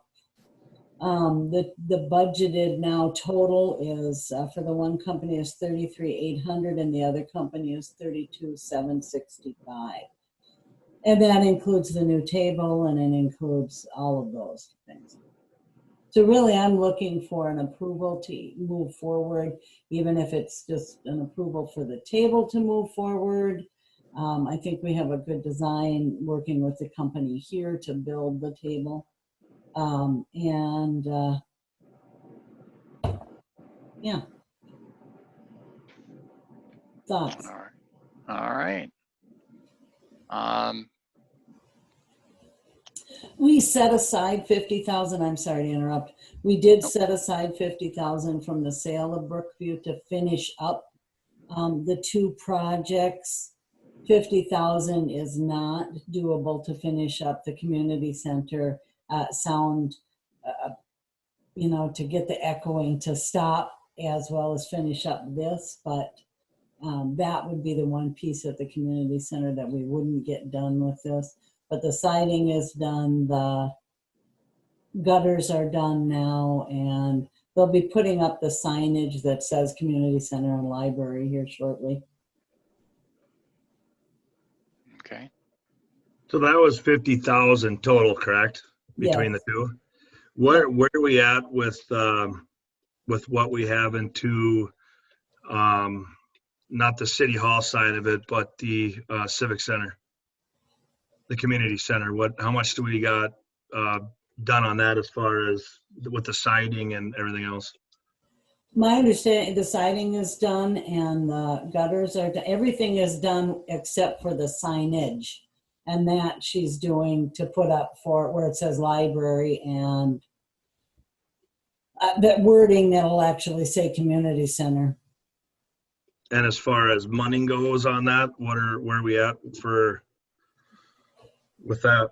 The budgeted now total is for the one company is 33,800 and the other company is 32,765. And that includes the new table and it includes all of those things. So really, I'm looking for an approval to move forward, even if it's just an approval for the table to move forward. I think we have a good design working with the company here to build the table. Yeah. Thoughts? All right. We set aside 50,000. I'm sorry to interrupt. We did set aside 50,000 from the sale of Brookview to finish up the two projects. 50,000 is not doable to finish up the community center sound, to get the echoing to stop, as well as finish up this. But that would be the one piece at the community center that we wouldn't get done with this. But the siding is done, the gutters are done now, and they'll be putting up the signage that says community center and library here shortly. Okay. So that was 50,000 total, correct? Between Yes. the two? Where are we at with what we have into, not the city hall side of it, but the civic center, the community center? How much do we got done on that as far as with the siding and everything else? My understanding, the siding is done and the gutters are done. Everything is done except for the signage. And that she's doing to put up for where it says library and that wording that'll actually say community center. And as far as money goes on that, where are we at with that?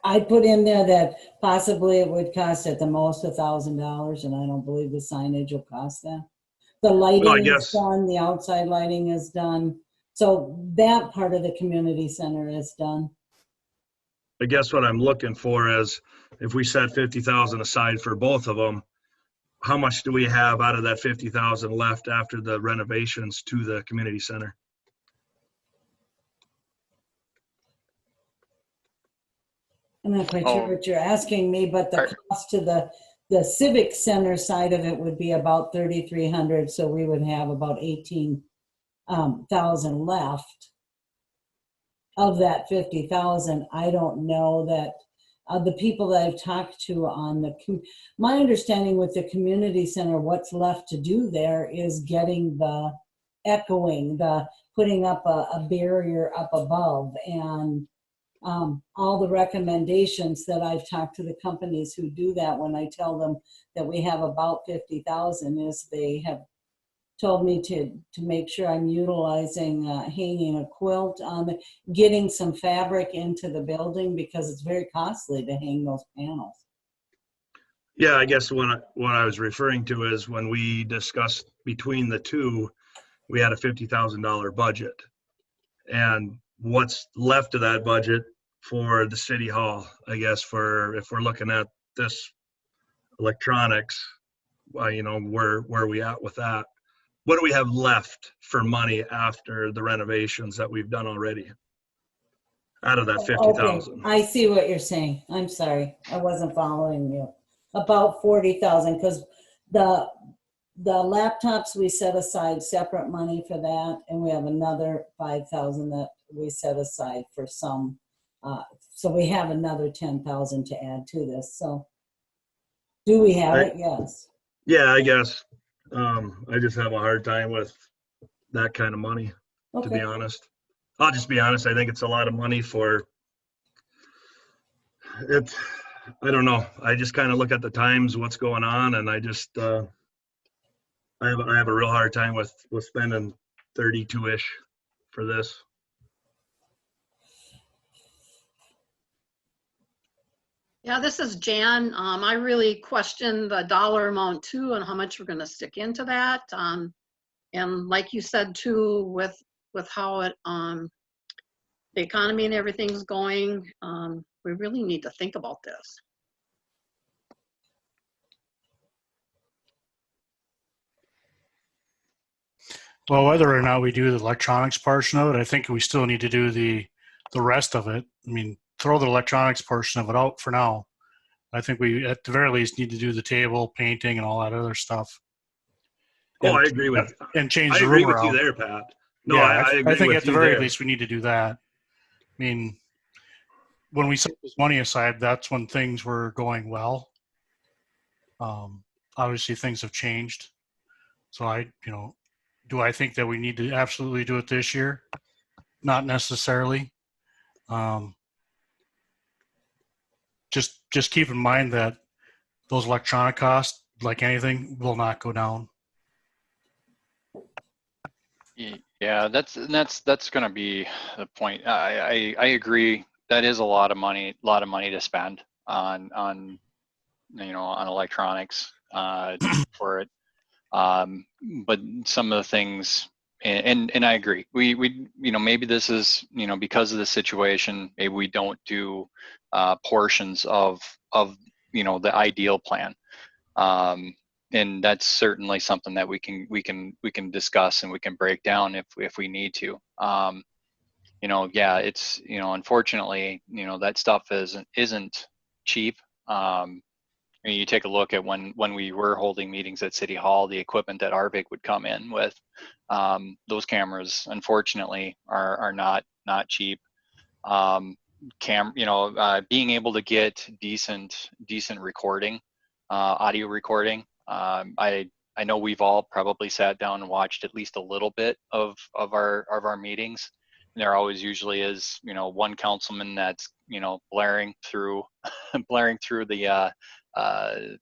I put in there that possibly it would cost at the most $1,000, and I don't believe the signage will cost that. The lighting is done, the outside lighting is done. So that part of the community center is done. I guess what I'm looking for is if we set 50,000 aside for both of them, how much do we have out of that 50,000 left after the renovations to the community center? I'm not quite sure what you're asking me, but the cost to the civic center side of it would be about 3,300. So we would have about 18,000 left of that 50,000. I don't know that the people that I've talked to on my understanding with the community center, what's left to do there is getting the echoing, the putting up a barrier up above, and all the recommendations that I've talked to the companies who do that when I tell them that we have about 50,000 is they have told me to make sure I'm utilizing hanging a quilt on getting some fabric into the building because it's very costly to hang those panels. Yeah, I guess what I was referring to is when we discussed between the two, we had a $50,000 budget. And what's left of that budget for the city hall, I guess, if we're looking at this electronics, where are we at with that? What do we have left for money after the renovations that we've done already out of that 50,000? Okay. I see what you're saying. I'm sorry. I wasn't following you. About 40,000 because the laptops we set aside separate money for that, and we have another 5,000 that we set aside for some. So we have another 10,000 to add to this. So do we have it? Yes. Yeah, I guess. I just have a hard time with that kind of money, to be honest. I'll just be honest. I think it's a lot of money for it. I don't know. I just kind of look at the times, what's going on, and I just, I have a real hard time with spending 32-ish for this. Yeah, this is Jan. I really question the dollar amount too and how much we're gonna stick into that. And like you said too, with how it, the economy and everything's going, we really need to think about this. Well, whether or not we do the electronics portion of it, I think we still need to do the rest of it. I mean, throw the electronics portion of it out for now. I think we, at the very least, need to do the table, painting, and all that other stuff. Oh, And- I agree with and change I the agree room with you around. there, Pat. No, Yeah, I agree I think with at the you very there. least we need to do that. I mean, when we set this money aside, that's when things were going well. Obviously, things have changed. So do I think that we need to absolutely do it this year? Not necessarily. Just keep in mind that those electronic costs, like anything, will not go down. Yeah, that's going to be the point. I agree. That is a lot of money to spend on on electronics for it. But some of the things, and I agree. We maybe this is because of the situation, maybe we don't do portions of the ideal plan. And that's certainly something that we can discuss and we can break down if we need to. Yeah, it's unfortunately that stuff isn't cheap. You take a look at when we were holding meetings at City Hall, the equipment that Arvik would come in with, those cameras unfortunately are not cheap. Being able to get decent recording, audio recording. I know we've all probably sat down and watched at least a little bit of our meetings. And there always usually is one councilman that's blaring through the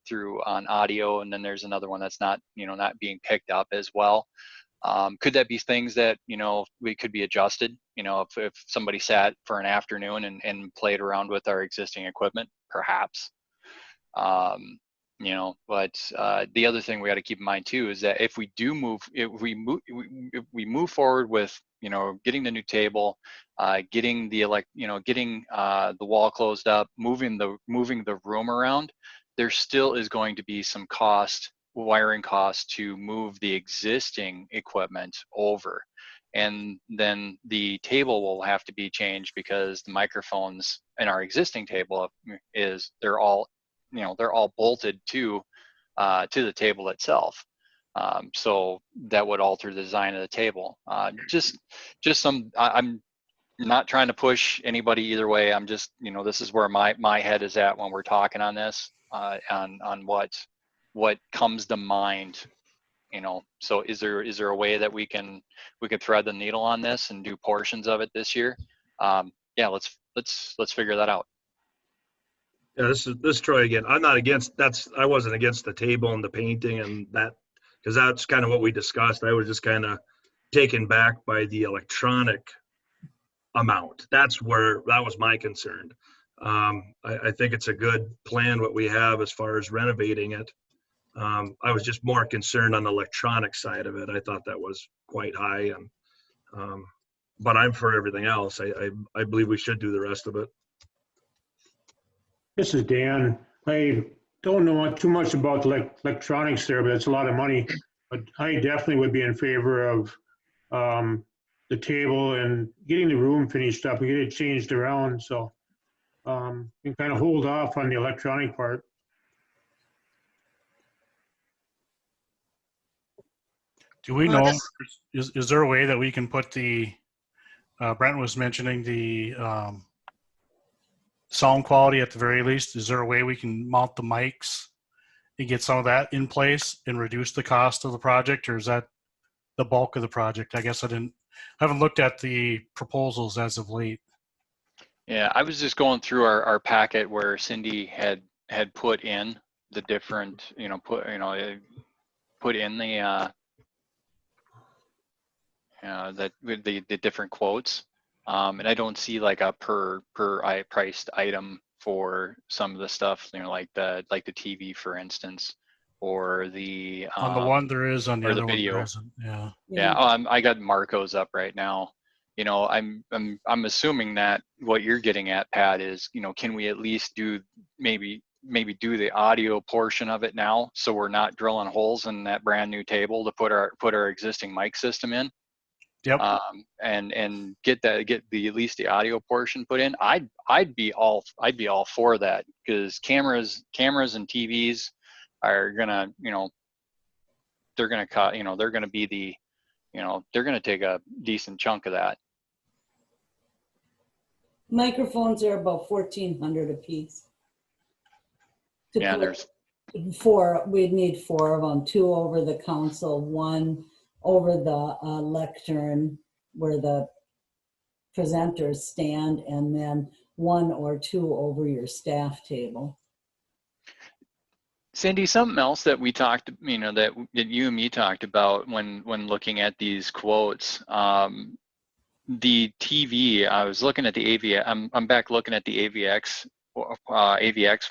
through on audio, and then there's another one that's not not being picked up as well. Could that be things that we could be adjusted? If somebody sat for an afternoon and played around with our existing equipment, perhaps. But the other thing we got to keep in mind too is that if we move forward with getting the new table, getting the getting the wall closed up, moving the room around, there still is going to be some wiring costs to move the existing equipment over. And then the table will have to be changed because the microphones in our existing table they're all bolted to the table itself. So that would alter the design of the table. I'm not trying to push anybody either way. I'm just, this is where my head is at when we're talking on this, on what comes to mind. So is there a way that we could thread the needle on this and do portions of it this year? Yeah, let's figure that out. Yeah, this is Troy again. I'm not against I wasn't against the table and the painting and that, because that's kind of what we discussed. I was just kind of taken back by the electronic amount. That was my concern. I think it's a good plan what we have as far as renovating it. I was just more concerned on the electronic side of it. I thought that was quite high, and but I'm for everything else. I believe we should do the rest of it. This is Dan. I don't know too much about electronics there, but it's a lot of money. But I definitely would be in favor of the table and getting the room finished up and get it changed around. So you can kind of hold off on the electronic part. Do we know, is there a way that we can put Brent was mentioning the sound quality at the very least? Is there a way we can mount the mics and get some of that in place and reduce the cost of the project, or is that the bulk of the project? I guess I haven't looked at the proposals as of late. Yeah, I was just going through our packet where Cindy had put in the different, put in the that with the different quotes, and I don't see like a per priced item for some of the stuff, you know, like the TV, for instance, or the On the one there is, on the or the other one there video. isn't. Yeah. Yeah, I got Marco's up right now. You know, I'm assuming that what you're getting at, Pat, is, you know, can we at least do maybe do the audio portion of it now, so we're not drilling holes in that brand new table to put our existing mic system in. Yep. And get the at least the audio portion put in. I'd be all for that, because cameras and TVs are gonna, you know, they're gonna cut, you know, they're gonna be the, you know, they're gonna take a decent chunk of that. Microphones are about $1,400 a piece. To Yeah, put there's four. We'd need 4 of them: 2 over the council, 1 over the lectern where the presenters stand, and then 1 or 2 over your staff table. Cindy, something else that we talked, you know, that you and me talked about when looking at these quotes, the TV, I was looking at the AVX, I'm back looking at the AVX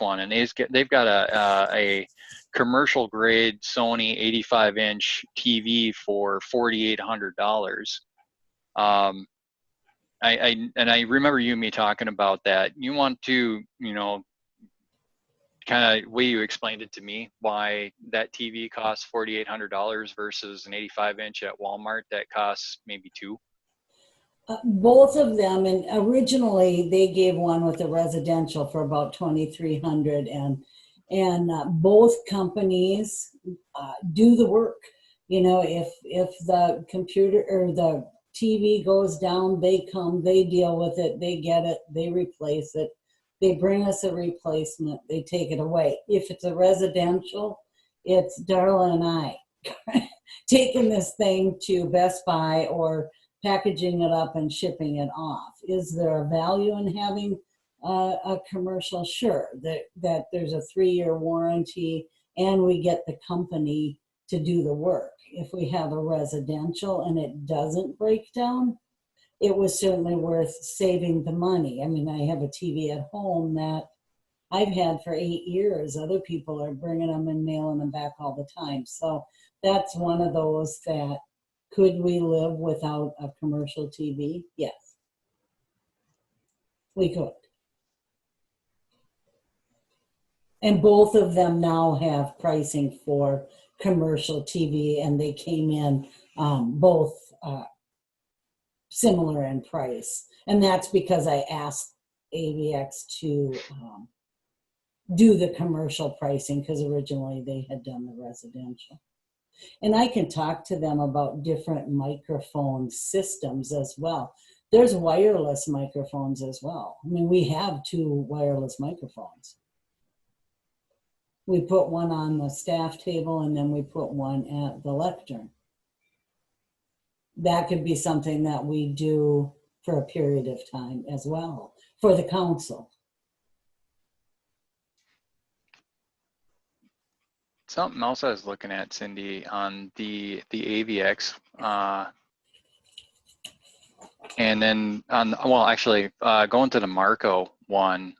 one, and they've got a commercial grade Sony 85-inch TV for $4,800. I remember you and me talking about that. You want to, you know, kind of way you explained it to me, why that TV costs $4,800 versus an 85-inch at Walmart that costs maybe $2,000. Both of them, and originally they gave one with a residential for about $2,300, and both companies do the work. You know, if the computer or the TV goes down, they come, they deal with it, they get it, they replace it, they bring us a replacement, they take it away. If it's a residential, it's Darla and I taking this thing to Best Buy or packaging it up and shipping it off. Is there a value in having a commercial? Sure, that there's a 3-year warranty and we get the company to do the work. If we have a residential and it doesn't break down, it was certainly worth saving the money. I mean, I have a TV at home that I've had for 8 years. Other people are bringing them and mailing them back all the time. So that's one of those that, could we live without a commercial TV? Yes, we could. And both of them now have pricing for commercial TV, and they came in both similar in price. And that's because I asked AVX to do the commercial pricing, because originally they had done the residential. And I can talk to them about different microphone systems as well. There's wireless microphones as well. I mean, we have 2 wireless microphones. We put one on the staff table and then we put one at the lectern. That could be something that we do for a period of time as well for the council. Something else I was looking at, Cindy, on the AVX, and then on, well, actually, going to the Marco one,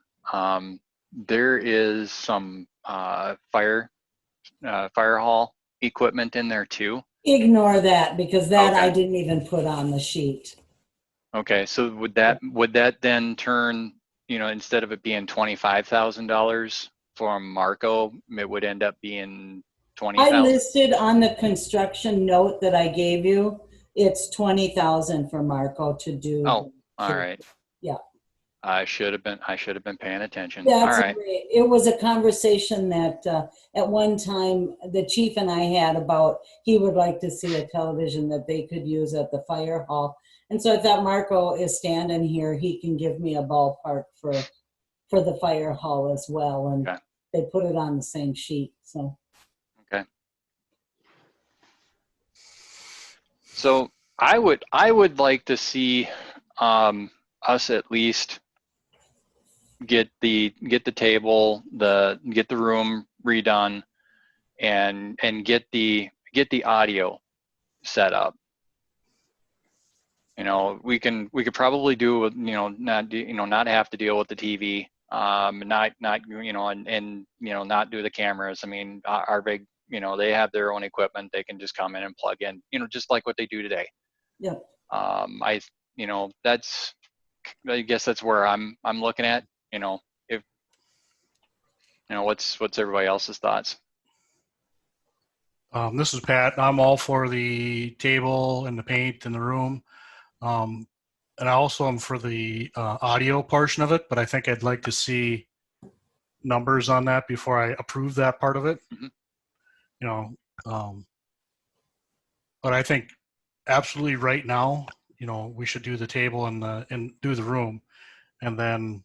there is some fire hall equipment in there too. Ignore that, because that Okay. I didn't even put on the sheet. Okay, so would that then turn, you know, instead of it being $25,000 for Marco, it would end up being I $20,000? listed on the construction note that I gave you, it's $20,000 for Marco to do. Oh, all right. Yeah. I should have been paying attention. That's All right. great. It was a conversation that at one time the chief and I had about, he would like to see a television that they could use at the fire hall. And so I thought, Marco is standing here, he can give me a ballpark for the fire hall as well. And Okay. they put it on the same sheet, so. Okay. So I would like to see us at least get the table, get the room redone, and get the get the audio set up. We could probably do, not have to deal with the TV, not, and not do the cameras. I mean, our big, they have their own equipment. They can just come in and plug in, just like what they do today. Yep. I guess that's where I'm looking at, if, what's everybody else's thoughts? This is Pat. I'm all for the table and the paint in the room. And I also am for the audio portion of it, but I think I'd like to see numbers on that before I approve that part of it. Mm-hmm. But I think absolutely right now, we should do the table and do the room, and then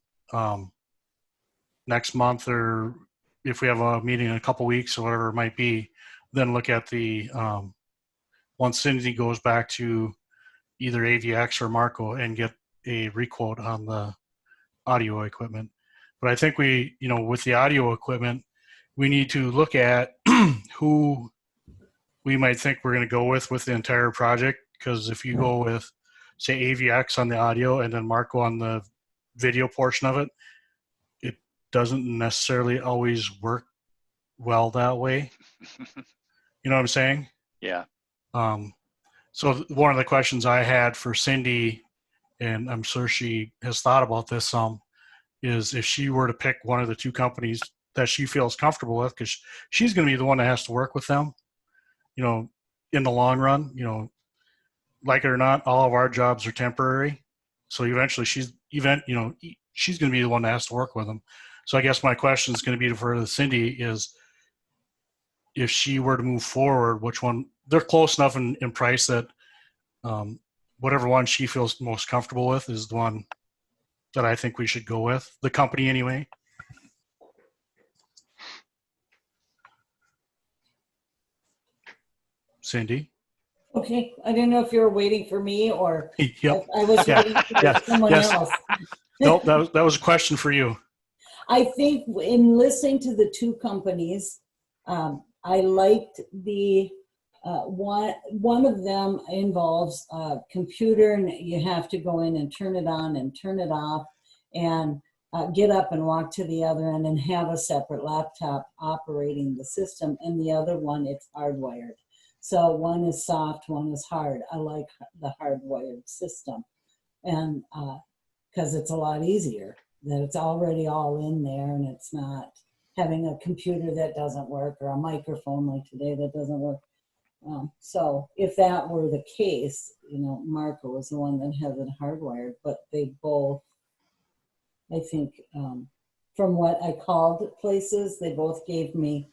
next month, or if we have a meeting in a couple weeks or whatever it might be, then look at the once Cindy goes back to either AVX or Marco and get a requote on the audio equipment. But I think we, with the audio equipment, we need to look at who we might think we're going to go with the entire project. Because if you go with, say, AVX on the audio and then Marco on the video portion of it, it doesn't necessarily always work well that way. You know what I'm saying? Yeah. So one of the questions I had for Cindy, and I'm sure she has thought about this some, is if she were to pick one of the two companies that she feels comfortable with, because she's going to be the one that has to work with them, in the long run, like it or not, all of our jobs are temporary. So eventually she's going to be the one that has to work with them. So I guess my question is going to be for Cindy is, if she were to move forward, which one? They're close enough in price that whatever one she feels most comfortable with is the one that I think we should go with. The company anyway. Cindy? Okay, I didn't know if you were waiting for me or Yep. I was waiting for someone else. Nope, that was a question for you. I think in listening to the two companies, I liked the one of them involves a computer, and you have to go in and turn it on and turn it off and get up and walk to the other end and have a separate laptop operating the system. And the other one, it's hardwired. So one is soft, one is hard. I like the hardwired system, and because it's a lot easier, that it's already all in there and it's not having a computer that doesn't work or a microphone like today that doesn't work. So if that were the case, Marco was the one that has it hardwired, but they both, I think, from what I called places, they both gave me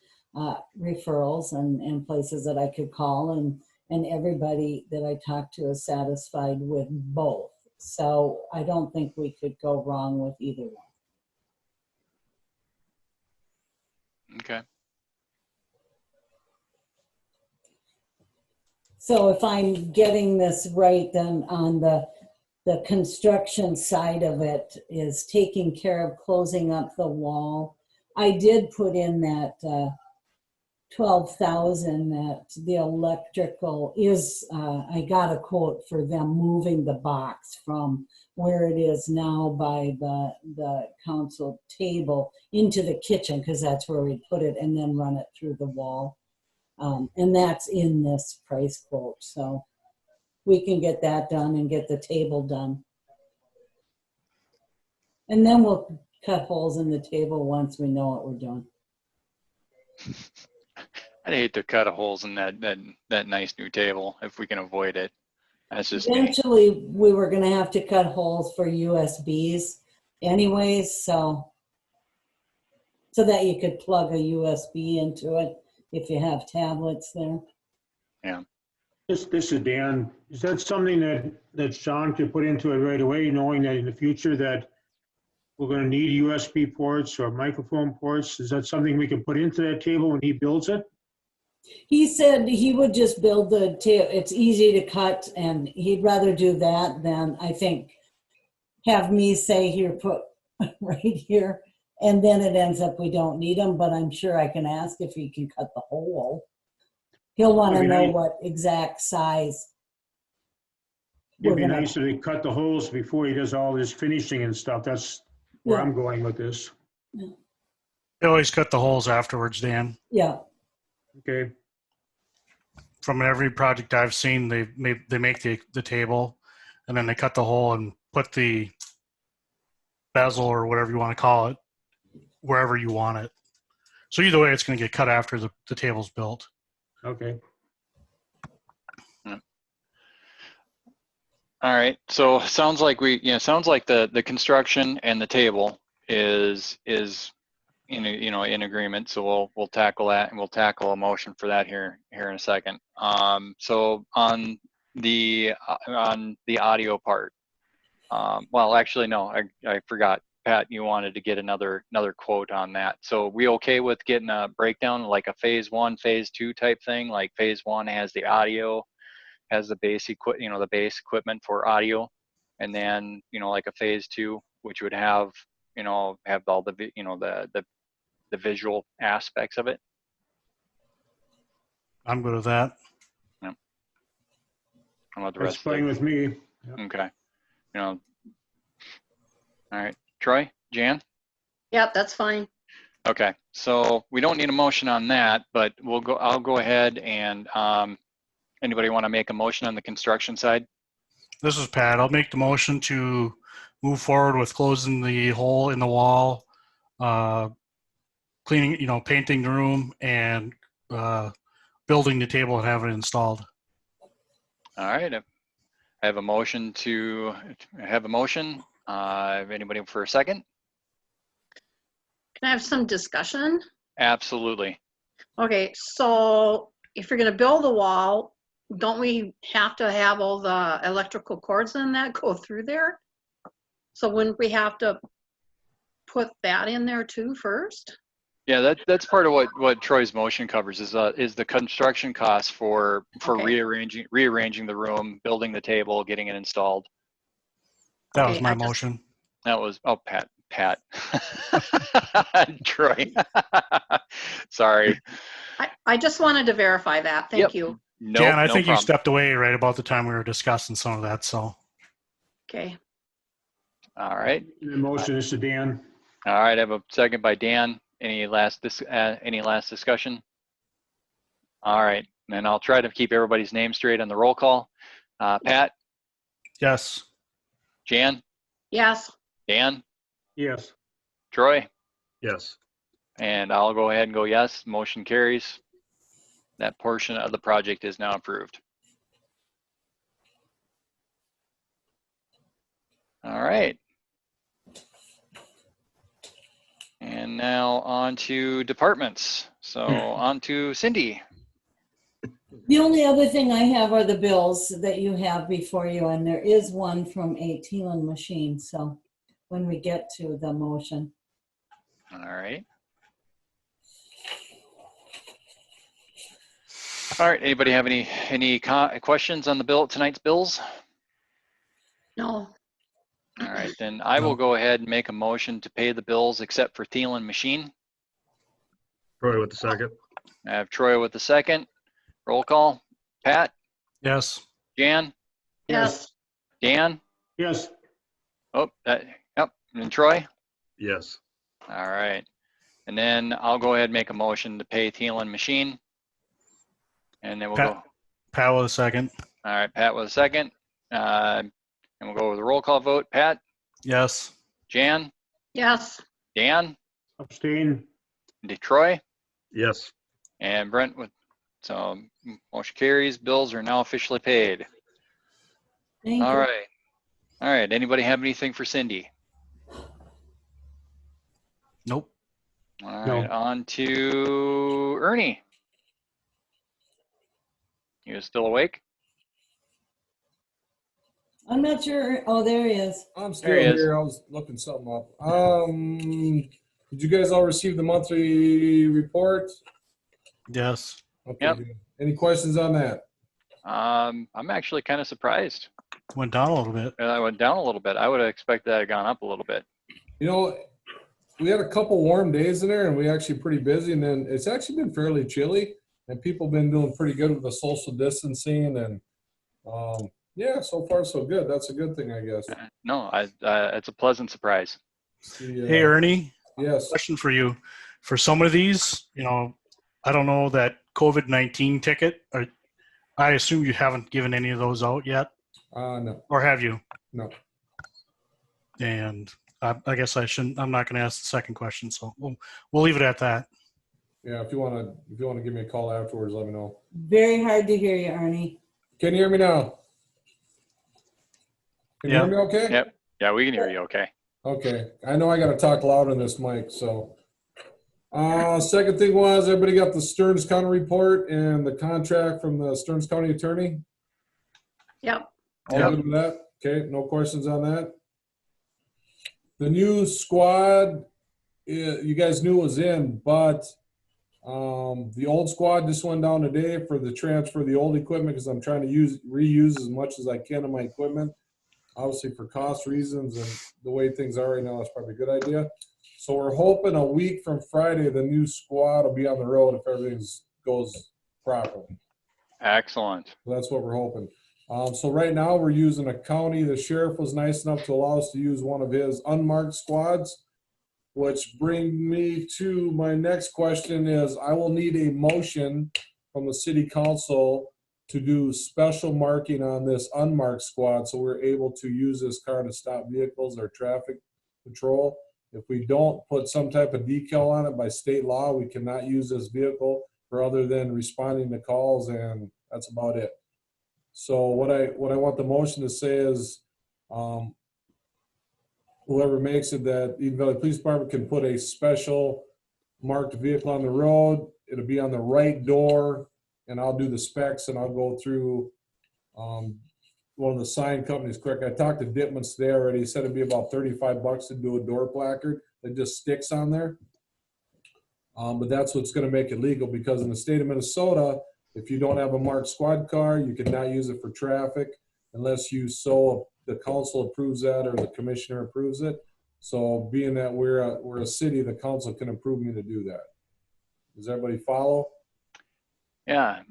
referrals and places that I could call, and everybody that I talked to is satisfied with both. So I don't think we could go wrong with either one. Okay. So if I'm getting this right, then on the construction side of it is taking care of closing up the wall. I did put in that 12,000 that the electrical is, I got a quote for them moving the box from where it is now by the council table into the kitchen, because that's where we put it, and then run it through the wall. And that's in this price quote. So we can get that done and get the table done. And then we'll cut holes in the table once we know what we're doing. I'd hate to cut holes in that nice new table if we can avoid it. That's just me. Eventually, we were going to have to cut holes for USBs anyways, so that you could plug a USB into it if you have tablets there. Yeah. This is Dan. Is that something that Sean could put into it right away, knowing that in the future that we're going to need USB ports or microphone ports? Is that something we can put into that table when he builds it? He said he would just build the table. It's easy to cut, and he'd rather do that than, I think, have me say, here, put right here, and then it ends up we don't need them, but I'm sure I can ask if he can cut the hole. He'll want to Would be know nice. what exact size. It'd be we're gonna- nice if he cut the holes before he does all this finishing and stuff. That's where Yeah. I'm going with this. They always cut the holes afterwards, Dan. Yeah, Okay, From every project I've seen, they make the table, and then they cut the hole and put the bezel or whatever you want to call it wherever you want it. So either way, it's going to get cut after the table's built. okay. All right, so sounds like sounds like the construction and the table is in agreement. So we'll tackle that, and we'll tackle a motion for that here in a second. So on the audio part, well, actually no, I forgot. Pat, you wanted to get another quote on that. So we okay with getting a breakdown, like a phase 1, phase 2 type thing? Like phase 1 has the audio, has the base the base equipment for audio, and then like a phase 2, which would have have all the the visual aspects of it. I'm good with that. How about the That's rest of fine it? with me. Okay. All right, Troy, Jan. Yeah, that's fine. Okay, so we don't need a motion on that, but I'll go ahead and anybody want to make a motion on the construction side? This is Pat. I'll make the motion to move forward with closing the hole in the wall, cleaning, painting the room, and building the table and having it installed. All right, I have a motion anybody for a second? Can I have some discussion? Absolutely. Okay, so if you're gonna build a wall, don't we have to have all the electrical cords in that go through there? So wouldn't we have to put that in there too first? Yeah, that's part of what Troy's motion covers is the construction costs for Okay. rearranging the room, building the table, getting it installed. That Okay, was my I just- motion. That was Pat. Troy. Sorry. I just wanted to verify that. Thank Yep. you. No, Jan, I no think you problem. stepped away right about the time we were discussing some of that. So Okay. All right. The motion is to Dan. All right. I have a second by Dan. Any last discussion? All right. And I'll try to keep everybody's name straight on the roll call. Pat, yes. Jan, Yes. Dan, Yes. Troy, Yes. and I'll go ahead and go yes. Motion carries. That portion of the project is now approved. All right. And now on to departments. So on to Cindy. the only other thing I have are the bills that you have before you, and there is one from a Teelan machine, so when we get to the motion. All right. All right. Anybody have any questions on the tonight's bills? No. All right, then I will go ahead and make a motion to pay the bills except for Thielen Machine. Troy with the second. I have Troy with the second. Roll call. Pat, Yes. Jan, Yes. Dan. Yes. Oh, yep. And Troy. Yes. All right. And then I'll go ahead and make a motion to pay Thielen Machine. And then we'll Pat. go. Pat with a second. All right, Pat with a second. And we'll go with a roll call vote. Pat, Yes. Jan, Yes. Dan, Abstain. Troy, Yes. and Brent with. So motion carries. Bills are now officially paid. Thank All you. right. All right. Anybody have anything for Cindy? Nope. All No. right. On to Ernie. You still awake? I'm not sure. Oh, there he is. I'm still There he is. here. I was looking something up. Did you guys all receive the monthly report? Yes. Okay. Yep. Good. Any questions on that? I'm actually kind of surprised. Went down a little bit. I went down a little bit. I would have expected that had gone up a little bit. You know, we had a couple warm days in there, and we actually pretty busy. And then it's actually been fairly chilly. and people been doing pretty good with the social distancing, and yeah, so far so good. That's a good thing, I guess. No, it's a pleasant surprise. See, Hey, Ernie, yes. question for you. For some of these, I don't know that COVID-19 ticket, or I assume you haven't given any of those out yet, No. or have you? No. And I guess I'm not going to ask the second question, so we'll leave it at that. Yeah, if you want to give me a call afterwards, let me know. Very hard to hear you, Ernie. Can you hear me now? Can you hear me okay? Yep. Yeah, we can hear you okay. Okay. I know I got to talk loud on this mic, so. Second thing was, everybody got the Stearns County report and the contract from the Stearns County attorney? Yep. All good with that? Okay, no questions on that? The new squad, you guys knew it was in, but the old squad just went down today for the transfer of the old equipment because I'm trying to reuse as much as I can of my equipment. Obviously for cost reasons and the way things are right now, it's probably a good idea. So we're hoping a week from Friday, the new squad will be on the road if everything goes properly. Excellent. So that's what we're hoping. So right now we're using a county. The sheriff was nice enough to allow us to use one of his unmarked squads, which brings me to my next question is I will need a motion from the city council to do special marking on this unmarked squad so we're able to use this car to stop vehicles or traffic patrol. If we don't put some type of decal on it by state law, we cannot use this vehicle for other than responding to calls, and that's about it. So what I want the motion to say is whoever makes it that Eden Valley Police Department can put a special marked vehicle on the road. It'll be on the right door, and I'll do the specs, and I'll go through one of the sign companies quick. I talked to Dittman's today already. He said it'd be about $35 to do a door placard that just sticks on there. But that's what's going to make it legal, because in the state of Minnesota, if you don't have a marked squad car, you cannot use it for traffic unless the council approves that or the commissioner approves it. So being that we're a city, the council can approve me to do that. Does everybody follow? Yeah,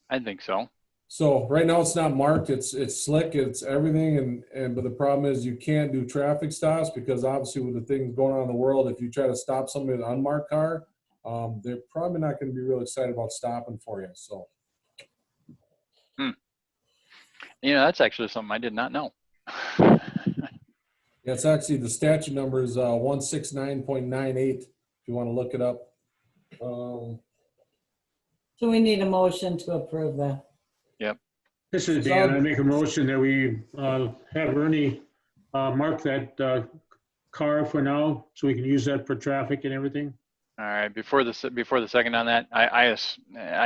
I think so. So right now it's not marked. It's slick. It's everything. But the problem is you can't do traffic stops because obviously with the things going on in the world, if you try to stop somebody with an unmarked car, they're probably not going to be real excited about stopping for you. So. That's actually something I did not know. Yeah, it's actually the statute number is 169.98 if you want to look it up. So we need a motion to approve that. Yep. This is Dan. I make a motion that we have Ernie mark that car for now so we can use that for traffic and everything. All right. Before the second on that, I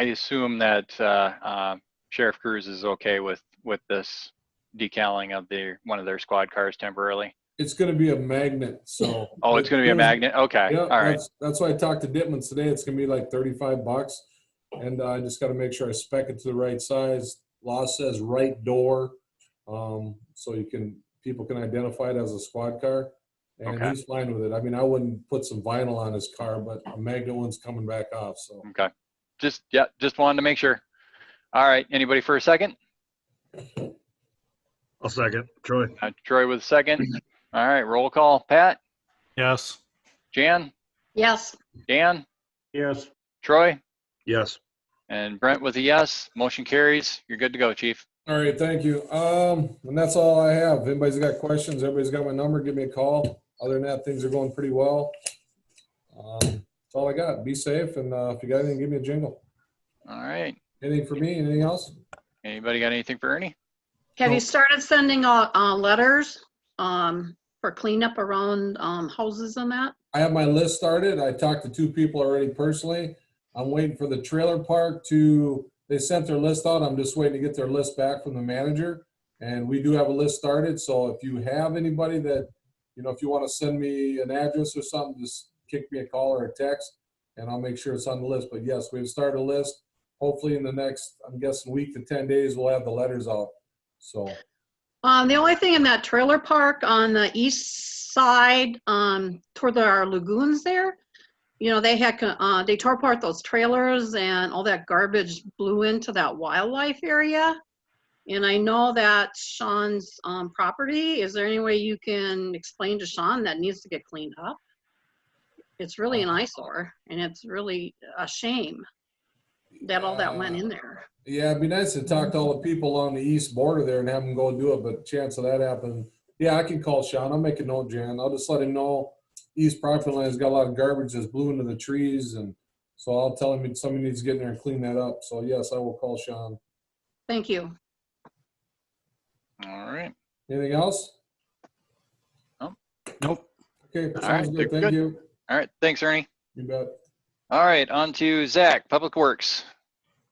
assume that Sheriff Cruz is okay with this decaling of one of their squad cars temporarily. It's going to be a magnet. So. Oh, it's going to be a magnet. Okay. Yeah, all right. That's why I talked to Dittman's today. It's going to be like $35. And I just got to make sure I spec it to the right size. Law says right door, so people can identify it as a squad car. And Okay. he's fine with it. I mean, I wouldn't put some vinyl on his car, but a magnet one's coming back off. So Okay. Just wanted to make sure. All right. Anybody for a second? I'll second. Troy. Troy with a second. All right. Roll call. Pat? Yes. Jan? Yes. Dan? Yes. Troy? Yes. And Brent with a yes. Motion carries. You're good to go, Chief. all right, thank you. And that's all I have. If anybody's got questions, everybody's got my number. Give me a call. Other than that, things are going pretty well. That's all I got. Be safe, and if you got anything, give me a jingle. All right. Anything for me? Anything else? Anybody got anything for Ernie? Have you Nope. started sending out letters for cleanup around houses and that? I have my list started. I talked to 2 people already personally. I'm waiting for the trailer park they sent their list out. I'm just waiting to get their list back from the manager. And we do have a list started. So if you have anybody that, if you want to send me an address or something, just kick me a call or a text and I'll make sure it's on the list. But yes, we've started a list. Hopefully in the next, I'm guessing week to 10 days, we'll have the letters out. So. The only thing in that trailer park on the east side, toward our lagoons there, you know, they tore apart those trailers and all that garbage blew into that wildlife area. And I know that's Sean's property. Is there any way you can explain to Sean that needs to get cleaned up? It's really an eyesore, and it's really a shame that all that went in there. Yeah, it'd be nice to talk to all the people on the east border there and have them go do it, but chance of that happening. Yeah, I can call Sean. I'll make a note, Jan. I'll just let him know east property line's got a lot of garbage that's blew into the trees, and so I'll tell him somebody needs to get in there and clean that up. So yes, I will call Sean. Thank you. All right. Anything else? Nope. Okay, All sounds right, good. Thank good. you. All right. Thanks, Ernie. You bet. All right. On to Zach, Public Works.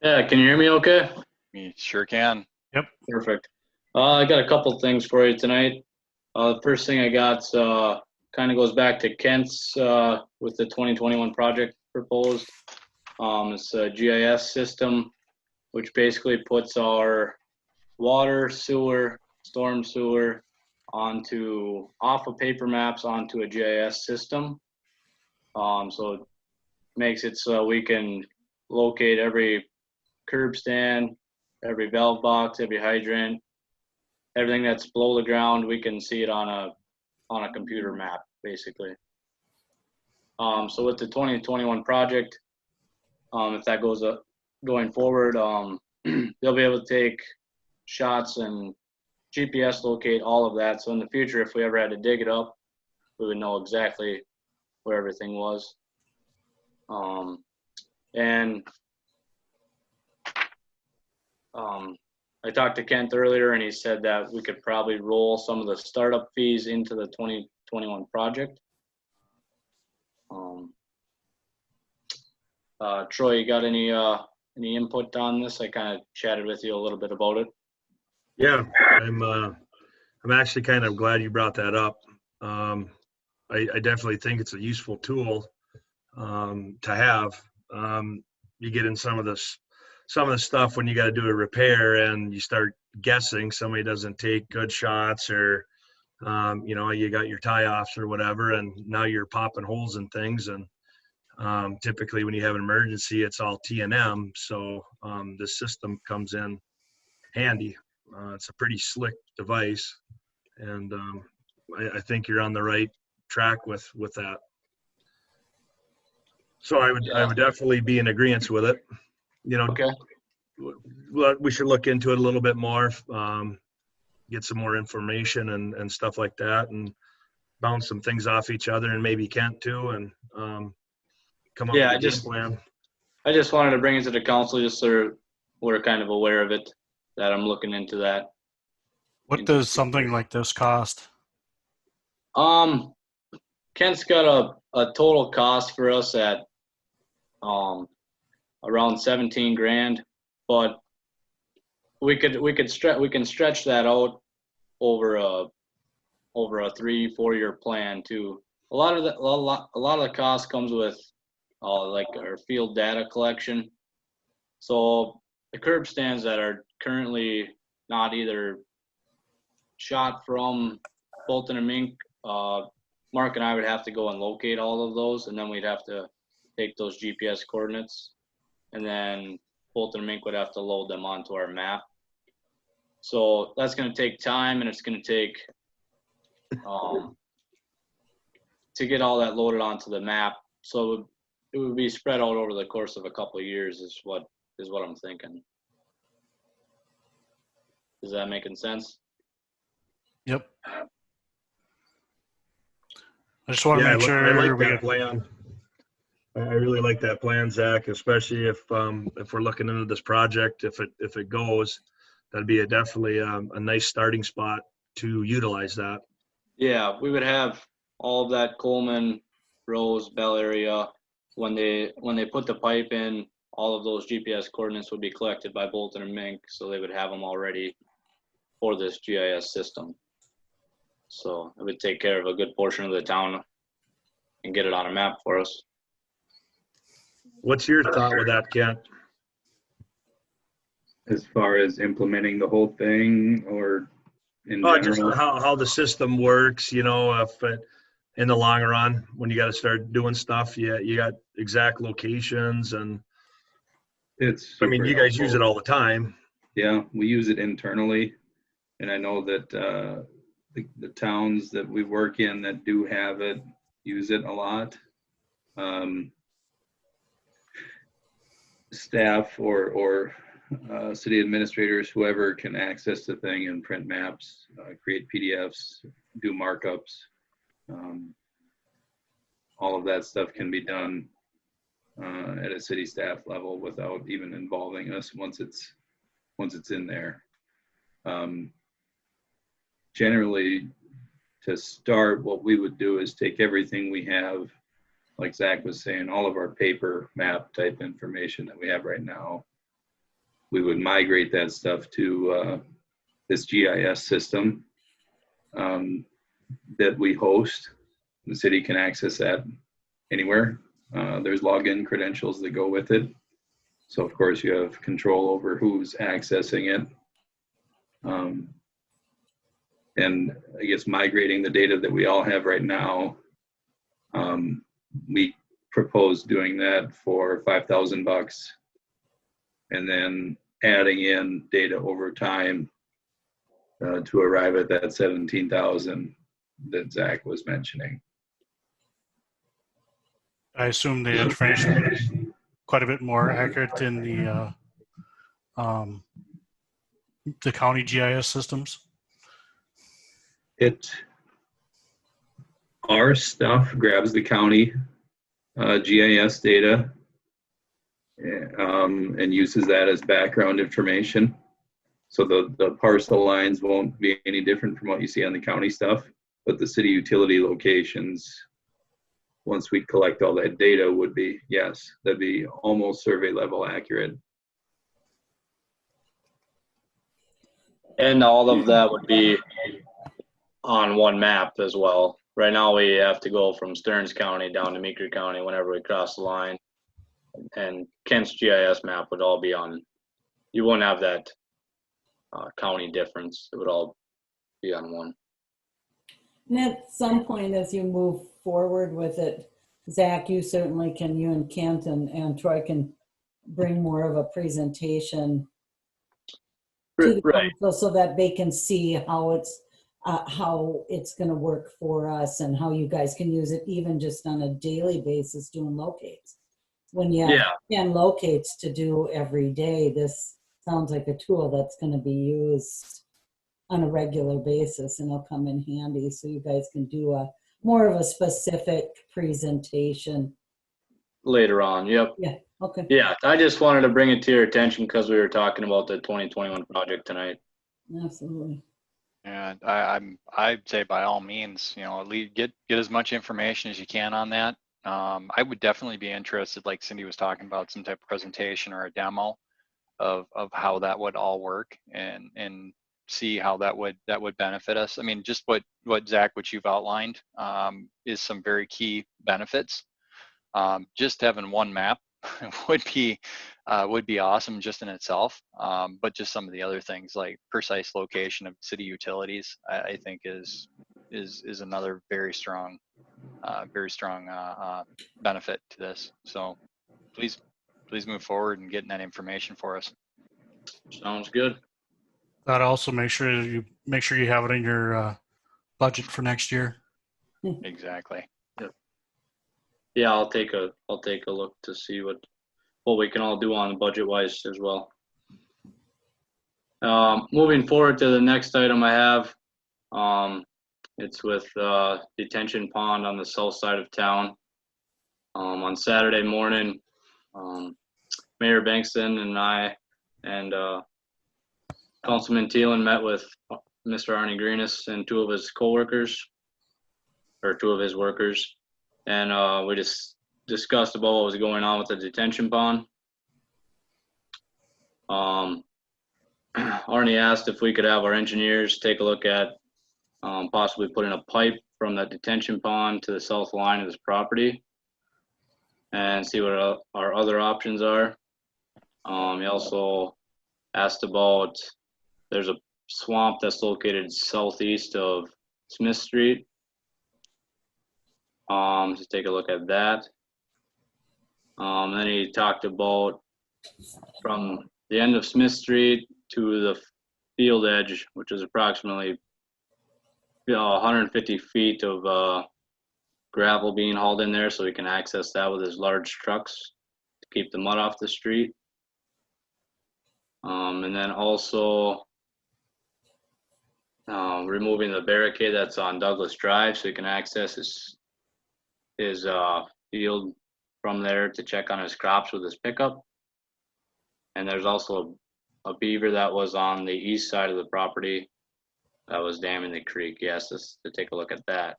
Yeah, can you hear me okay? You sure can. Perfect. I got a couple things for you tonight. The first thing I got kind of goes back to Kent's with the 2021 project proposed. It's a GIS system, which basically puts our water, sewer, storm sewer off of paper maps onto a GIS system. So it makes it so we can locate every curb stand, every valve box, every hydrant, everything that's below the ground. We can see it on a computer map, basically. So with the 2021 project, if that goes up going forward, they'll be able to take shots and GPS locate all of that. So in the future, if we ever had to dig it up, we would know exactly where everything was. I talked to Kent earlier, and he said that we could probably roll some of the startup fees into the 2021 project. Troy, you got any input on this? I kind of chatted with you a little bit about it. Yeah, I'm actually kind of glad you brought that up. I definitely think it's a useful tool to have. You get in some of the stuff when you got to do a repair and you start guessing somebody doesn't take good shots, or you got your tie-offs or whatever, and now you're popping holes in things. And typically when you have an emergency, it's all T&M. So this system comes in handy. It's a pretty slick device, and I think you're on the right track with that. So I would definitely be in agreement with it. Okay. We should look into it a little bit more, get some more information and stuff like that, and bounce some things off each other, and maybe Kent too, and come up with a game plan. I just wanted to bring it to the council just so we're kind of aware of it, that I'm looking into that. What does something like this cost? Kent's got a total cost for us at around 17 grand, but we can stretch that out over a 3-4 year plan too. A lot of the cost comes with like our field data collection. So the curb stands that are currently not either shot from Bolton and Mink, Mark and I would have to go and locate all of those, and then we'd have to take those GPS coordinates, and then Bolton and Mink would have to load them onto our map. So that's going to take time, and it's going to take to get all that loaded onto the map. So it would be spread out over the course of a couple of years is what I'm thinking. Is that making sense? Yep. I just want to make sure I like that plan. I really like that plan, Zach, especially if we're looking into this project. If it goes, that'd be definitely a nice starting spot to utilize that. Yeah, we would have all of that Coleman, Rose, Bell area. When they put the pipe in, all of those GPS coordinates would be collected by Bolton and Mink, so they would have them all ready for this GIS system. So it would take care of a good portion of the town and get it on a map for us. What's your thought with that, Kent? As far as implementing the whole thing, or in just general? how the system works, if in the long run, when you got to start doing stuff, you got exact locations and, It's I mean, super you guys use helpful. it all the time. Yeah, we use it internally, and I know that the towns that we work in that do have it use it a lot. Staff or city administrators, whoever can access the thing and print maps, create PDFs, do markups. All of that stuff can be done at a city staff level without even involving us once it's in there. Generally, to start, what we would do is take everything we have, like Zach was saying, all of our paper map type information that we have right now. We would migrate that stuff to this GIS system that we host. The city can access that anywhere. There's login credentials that go with it. So of course you have control over who's accessing it. And I guess migrating the data that we all have right now, we propose doing that for $5,000 and then adding in data over time to arrive at that 17,000 that Zach was mentioning. I assume the information is quite a bit more accurate than the county GIS systems. Our stuff grabs the county GIS data and uses that as background information. So the parcel lines won't be any different from what you see on the county stuff, but the city utility locations, once we collect all that data, would be, yes, that'd be almost survey level accurate. And all of that would be on one map as well. Right now we have to go from Stearns County down to Meeker County whenever we cross the line. And Kent's GIS map would all be on, you wouldn't have that county difference. It would all be on one. And at some point, as you move forward with it, Zach, you certainly can, you and Kent and Troy can bring more of a presentation to the council so that they can see how it's going to work for us and how you guys can use it even just on a daily basis doing locates. When you have 10 locates to do every day, this sounds like a tool that's going to be used on a regular basis, and it'll come in handy so you guys can do a more of a specific presentation later on. Yep. Yeah. Okay. Yeah, I just wanted to bring it to your attention because we were talking about the 2021 project tonight. Absolutely. And I'd say by all means, you know, at least get as much information as you can on that. I would definitely be interested, like Cindy was talking about, some type of presentation or a demo of how that would all work and see how that would benefit us. I mean, just what Zach, what you've outlined is some very key benefits. Just having one map would be awesome just in itself. But just some of the other things like precise location of city utilities, I think is another very strong benefit to this. So please move forward and getting that information for us. Sounds good. That also make sure you have it in your budget for next year. Exactly. Yep. Yeah, I'll take a look to see what we can all do on budget wise as well. Moving forward to the next item I have, it's with detention pond on the south side of town. On Saturday morning, Mayor Bankston and I and Councilman Thielen met with Mr. Arnie Greenis and two of his workers, and we just discussed about what was going on with the detention pond. Arnie asked if we could have our engineers take a look at possibly putting a pipe from that detention pond to the south line of his property and see what our other options are. He also asked about, there's a swamp that's located southeast of Smith Street. To take a look at that. Then he talked about from the end of Smith Street to the field edge, which is approximately 150 feet of gravel being hauled in there, so he can access that with his large trucks to keep the mud off the street. And then also removing the barricade that's on Douglas Drive, so he can access his field from there to check on his crops with his pickup. And there's also a beaver that was on the east side of the property that was damming the creek. He asked us to take a look at that.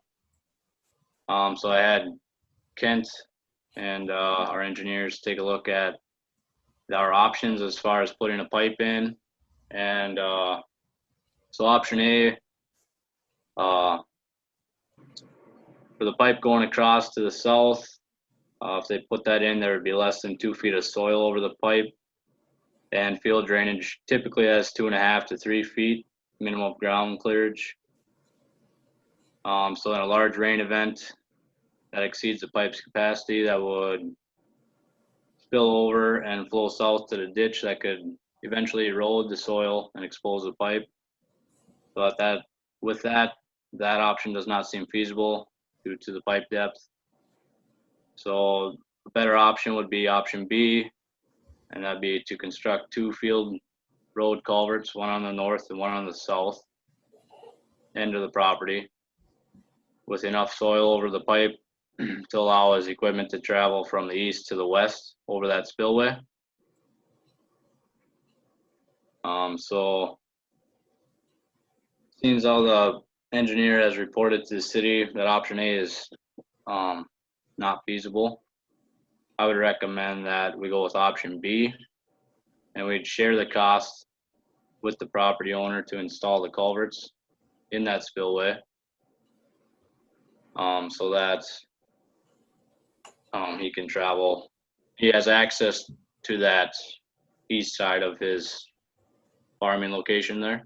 So I had Kent and our engineers take a look at our options as far as putting a pipe in. And so option A, for the pipe going across to the south, if they put that in, there would be less than 2 feet of soil over the pipe. And field drainage typically has 2.5 to 3 feet minimum ground clearage. So in a large rain event that exceeds the pipe's capacity, that would spill over and flow south to the ditch that could eventually erode the soil and expose the pipe. But that option does not seem feasible due to the pipe depth. So a better option would be option B, and that'd be to construct 2 field road culverts, one on the north and one on the south end of the property, with enough soil over the pipe to allow his equipment to travel from the east to the west over that spillway. So seems how the engineer has reported to the city that option A is not feasible. I would recommend that we go with option B, and we'd share the cost with the property owner to install the culverts in that spillway. So that he can travel. He has access to that east side of his farming location there.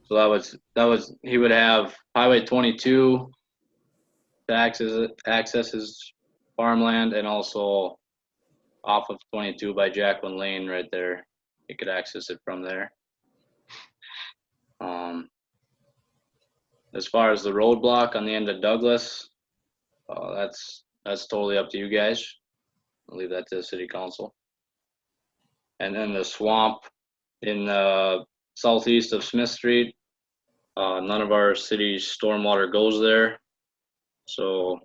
So that was he would have Highway 22 to access his farmland, and also off of 22 by Jacqueline Lane right there. He could access it from there. As far as the roadblock on the end of Douglas, that's totally up to you guys. I'll leave that to the city council. And then the swamp in the southeast of Smith Street, none of our city's stormwater goes there. So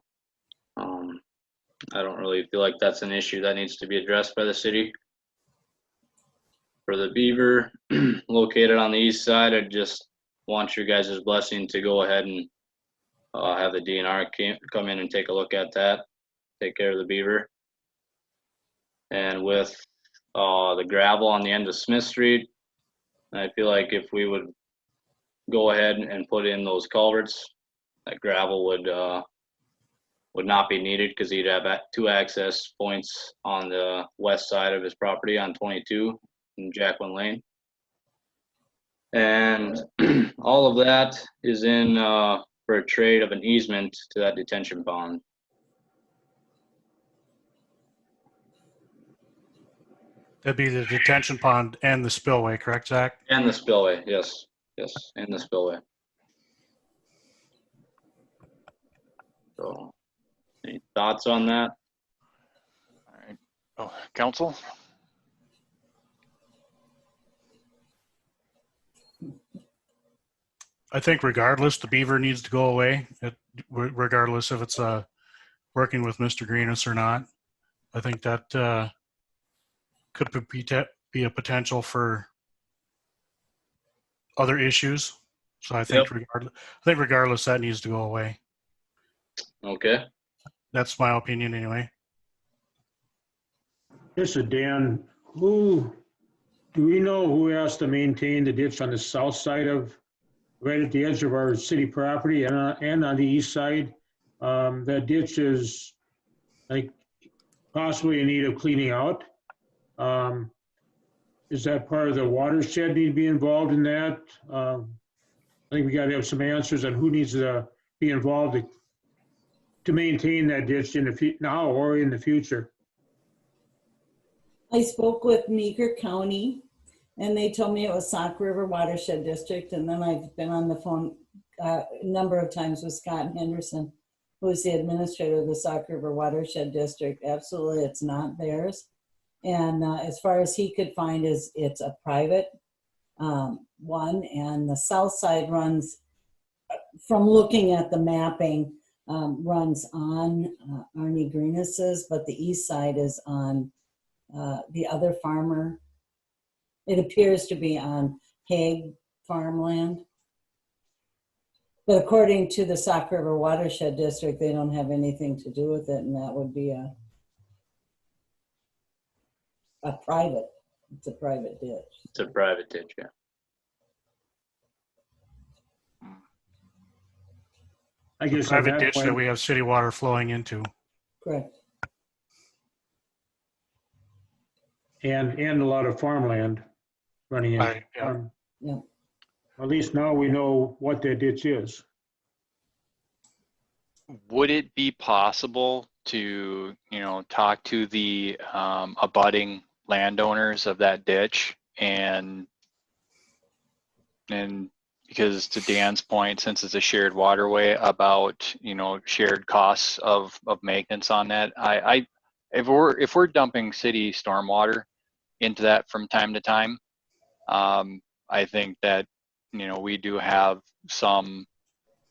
I don't really feel like that's an issue that needs to be addressed by the city. For the beaver located on the east side, I just want your guys' blessing to go ahead and have the DNR come in and take a look at that, take care of the beaver. And with the gravel on the end of Smith Street, I feel like if we would go ahead and put in those culverts, that gravel would not be needed, because he'd have 2 access points on the west side of his property on 22 and Jacqueline Lane. And all of that is in for a trade of an easement to that detention pond. That'd be the detention pond and the spillway, correct, Zach? And the spillway, yes, and the spillway. So, any thoughts on that? All right. Oh, council? I think regardless, the beaver needs to go away, regardless if it's working with Mr. Greenus or not. I think that could be a potential for other issues. So I think regardless, that needs to go away. Okay. That's my opinion anyway. This is Dan. Do we know who has to maintain the ditch on the south side right at the edge of our city property and on the east side? That ditch is like possibly in need of cleaning out. Is that part of the watershed need to be involved in that? I think we gotta have some answers on who needs to be involved to maintain that ditch in the now or in the future. I spoke with Meeker County, and they told me it was Sauk River Watershed District, and then I've been on the phone a number of times with Scott Henderson, who's the administrator of the Sauk River Watershed District. Absolutely, it's not theirs. And as far as he could find, it's a private one, and the south side runs, from looking at the mapping, runs on Arnie Greenis's, but the east side is on the other farmer. It appears to be on Hague farmland. But according to the Sauk River Watershed District, they don't have anything to do with it, and that would be a private, it's a private ditch. It's a private ditch, yeah. I guess Private ditch that we have city water flowing into. Correct. And a lot of farmland running in. Right, yeah. Yeah. At least now we know what that ditch is. Would it be possible to, talk to the abutting landowners of that ditch and because to Dan's point, since it's a shared waterway, about, shared costs of maintenance on that, if we're dumping city stormwater into that from time to time, I think that, we do have some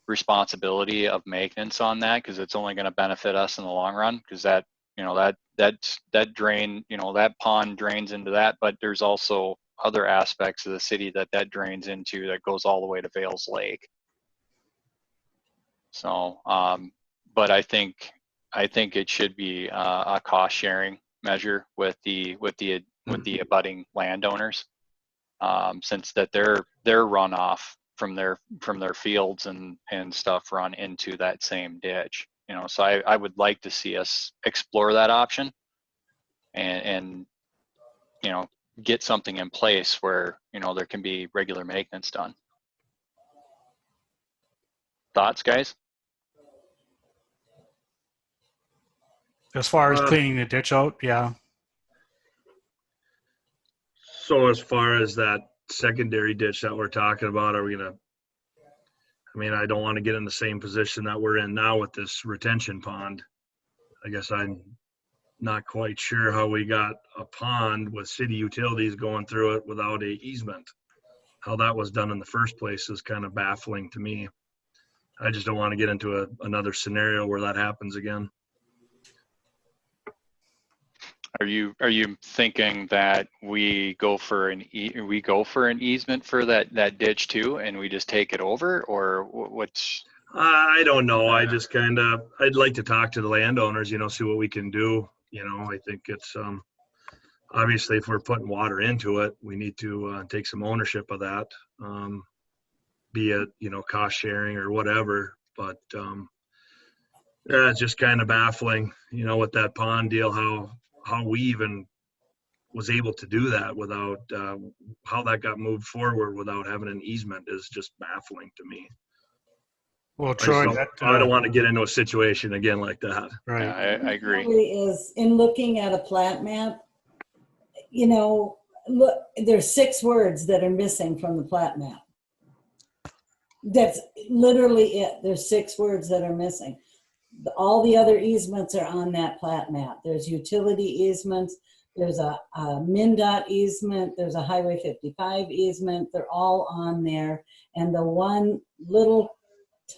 responsibility of maintenance on that, because it's only going to benefit us in the long run, because that drain, that pond drains into that, but there's also other aspects of the city that drains into, that goes all the way to Vales Lake. So, but I think it should be a cost sharing measure with the abutting landowners, since that their runoff from their fields and stuff run into that same ditch. So I would like to see us explore that option and get something in place where, there can be regular maintenance done. Thoughts, guys? As far as cleaning the ditch out, yeah. So as far as that secondary ditch that we're talking about, are we gonna, I don't want to get in the same position that we're in now with this retention pond. I guess I'm not quite sure how we got a pond with city utilities going through it without a easement. How that was done in the first place is kind of baffling to me. I just don't want to get into another scenario where that happens again. Are you thinking that we go for an easement for that ditch too, and we just take it over, or what's? I don't know. I'd like to talk to the landowners, see what we can do. I think it's obviously if we're putting water into it, we need to take some ownership of that, be it cost sharing or whatever. But it's just kind of baffling, with that pond deal, how we even was able to do that without how that got moved forward without having an easement is just baffling to me. Well, Troy, I don't want to get into a situation again like that. Right. Yeah, I agree. Is in looking at a plat map, look, there's 6 words that are missing from the plat map. That's literally it. There's 6 words that are missing. All the other easements are on that plat map. There's utility easements. There's a MnDOT easement. There's a Highway 55 easement. They're all on there. And the one little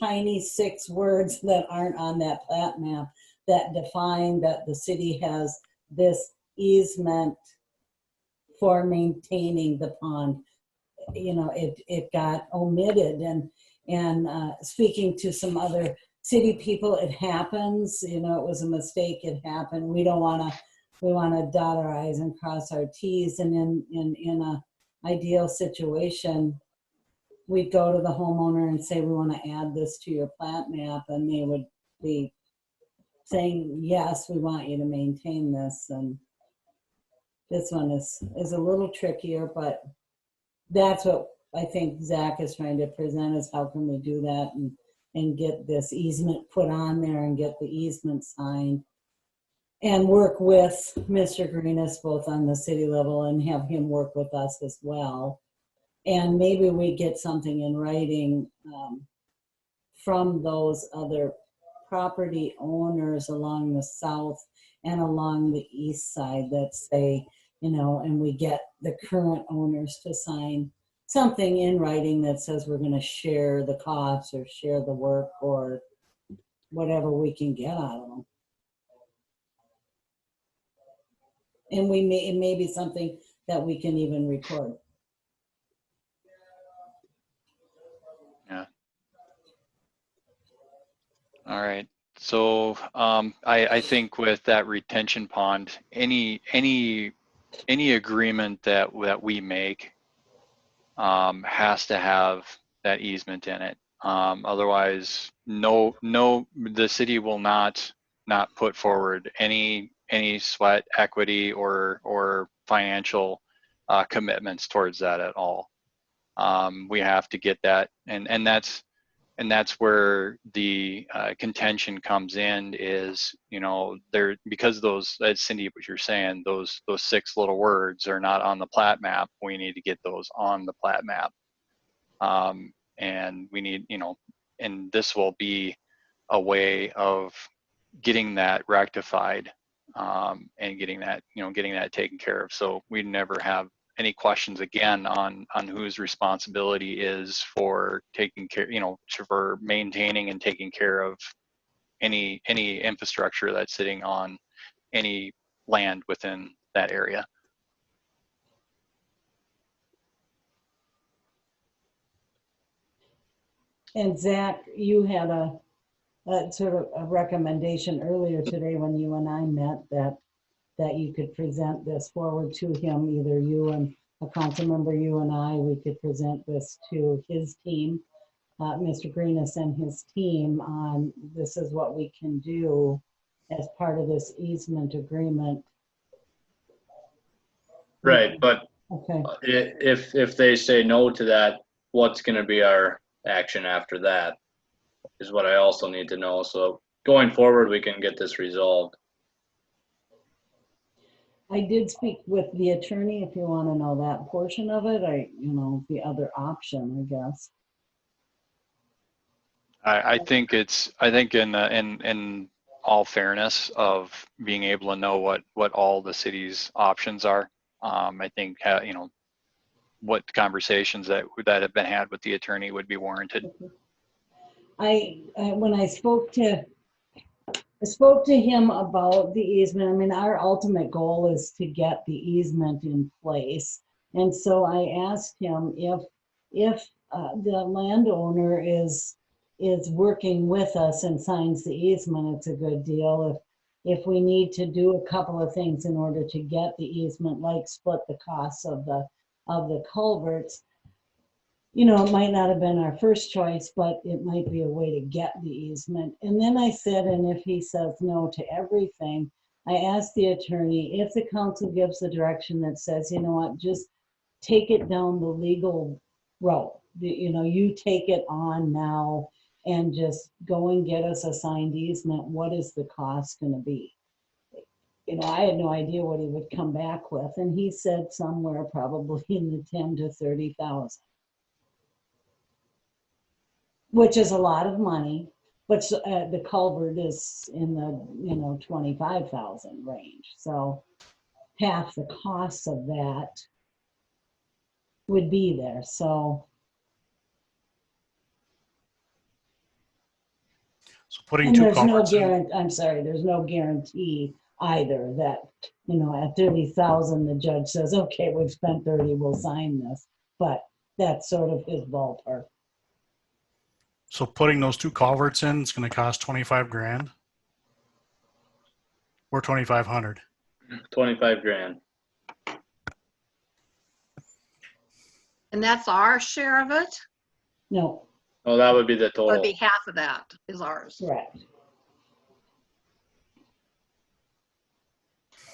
tiny 6 words that aren't on that plat map that define that the city has this easement for maintaining the pond, it got omitted. And speaking to some other city people, it happens. It was a mistake. It happened. We want to dot our I's and cross our T's. And in a ideal situation, we'd go to the homeowner and say, we want to add this to your plat map, and they would be saying, yes, we want you to maintain this. And this one is a little trickier, but that's what I think Zach is trying to present is how can we do that and get this easement put on there and get the easement signed and work with Mr. Greenis both on the city level and have him work with us as well. And maybe we get something in writing from those other property owners along the south and along the east side that say, you know, and we get the current owners to sign something in writing that says we're going to share the costs or share the work or whatever we can get out of them. And it may be something that we can even record. Yeah. All right. So I think with that retention pond, any agreement that we make has to have that easement in it. Otherwise, the city will not put forward any sweat equity or financial commitments towards that at all. We have to get that, and that's where the contention comes in is, you know, there, because those, as Cindy, what you're saying, those 6 little words are not on the plat map. We need to get those on the plat map. And we need, you know, and this will be a way of getting that rectified, and getting that taken care of. So we never have any questions again on whose responsibility is for taking care, you know, for maintaining and taking care of any infrastructure that's sitting on any land within that area. And Zach, you had a sort of a recommendation earlier today when you and I met that you could present this forward to him, either you and a council member, you and I, we could present this to his team, Mr. Greenis and his team on this is what we can do as part of this easement agreement. Right, but okay. If they say no to that, what's going to be our action after that is what I also need to know. So going forward, we can get this resolved. I did speak with the attorney, if you want to know that portion of it, the other option, I guess. I think in all fairness of being able to know what all the city's options are, I think, you know, what conversations that have been had with the attorney would be warranted. When I spoke to him about the easement. I mean, our ultimate goal is to get the easement in place. And so I asked him if the landowner is working with us and signs the easement, it's a good deal. If we need to do a couple of things in order to get the easement, like split the costs of the culverts, you know, it might not have been our first choice, but it might be a way to get the easement. And then I said, and if he says no to everything, I asked the attorney, if the council gives the direction that says, you know what, just take it down the legal road. You know, you take it on now and just go and get us a signed easement. What is the cost going to be? You know, I had no idea what he would come back with. And he said somewhere probably in the 10 to 30,000. Which is a lot of money, but the culvert is in the 25,000 range. So half the cost of that would be there. So putting two culverts there's no guarantee either that, you know, at 30,000 the judge says, okay, we've spent 30, we'll sign this. But that's sort of his ballpark. So putting those 2 culverts in, it's going to cost 25 grand or 2,500. 25 grand. And that's our share of it? No. Oh, that would be the It total. would be half of that is ours. Correct.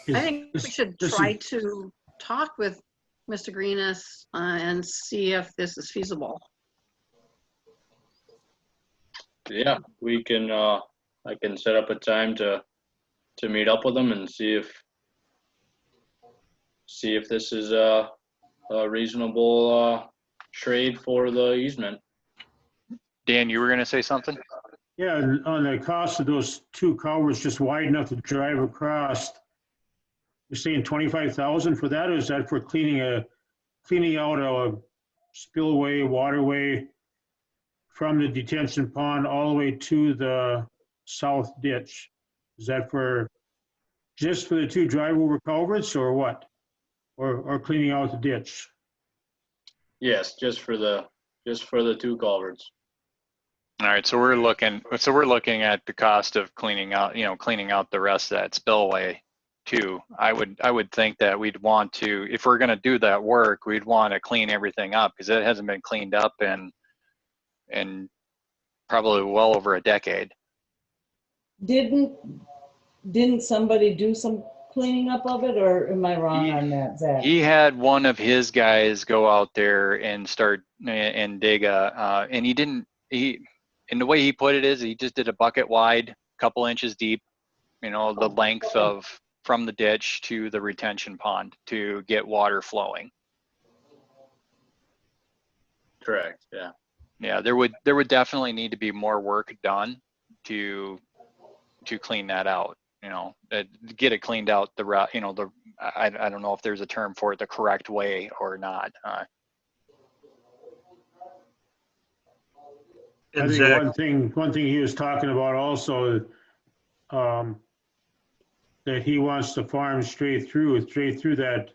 I think we should try to talk with Mr. Greenis, and see if this is feasible. Yeah, we can, I can set up a time to meet up with them and see if this is a reasonable trade for the easement. Dan, you were going to say something? Yeah, and on the cost of those two culverts, just wide enough to drive across, you're saying 25,000 for that, or is that for cleaning out a spillway, waterway from the detention pond all the way to the south ditch? Is that just for the two drive over culverts or what? Or cleaning out the ditch? Yes, just for the two culverts. All right, so we're looking at the cost of cleaning out the rest of that spillway too. I would think that we'd want to, if we're going to do that work, we'd want to clean everything up because it hasn't been cleaned up in probably well over a decade. Didn't somebody do some cleaning up of it, or am I wrong on that, Zach? He had one of his guys go out there and start and dig and and the way he put it is he just did a bucket wide, couple inches deep, the length of from the ditch to the retention pond to get water flowing. Correct. Yeah. Yeah, there would definitely need to be more work done to clean that out. Get it cleaned out I don't know if there's a term for it the correct way or not. I think one thing he was talking about also, that he wants to farm straight through that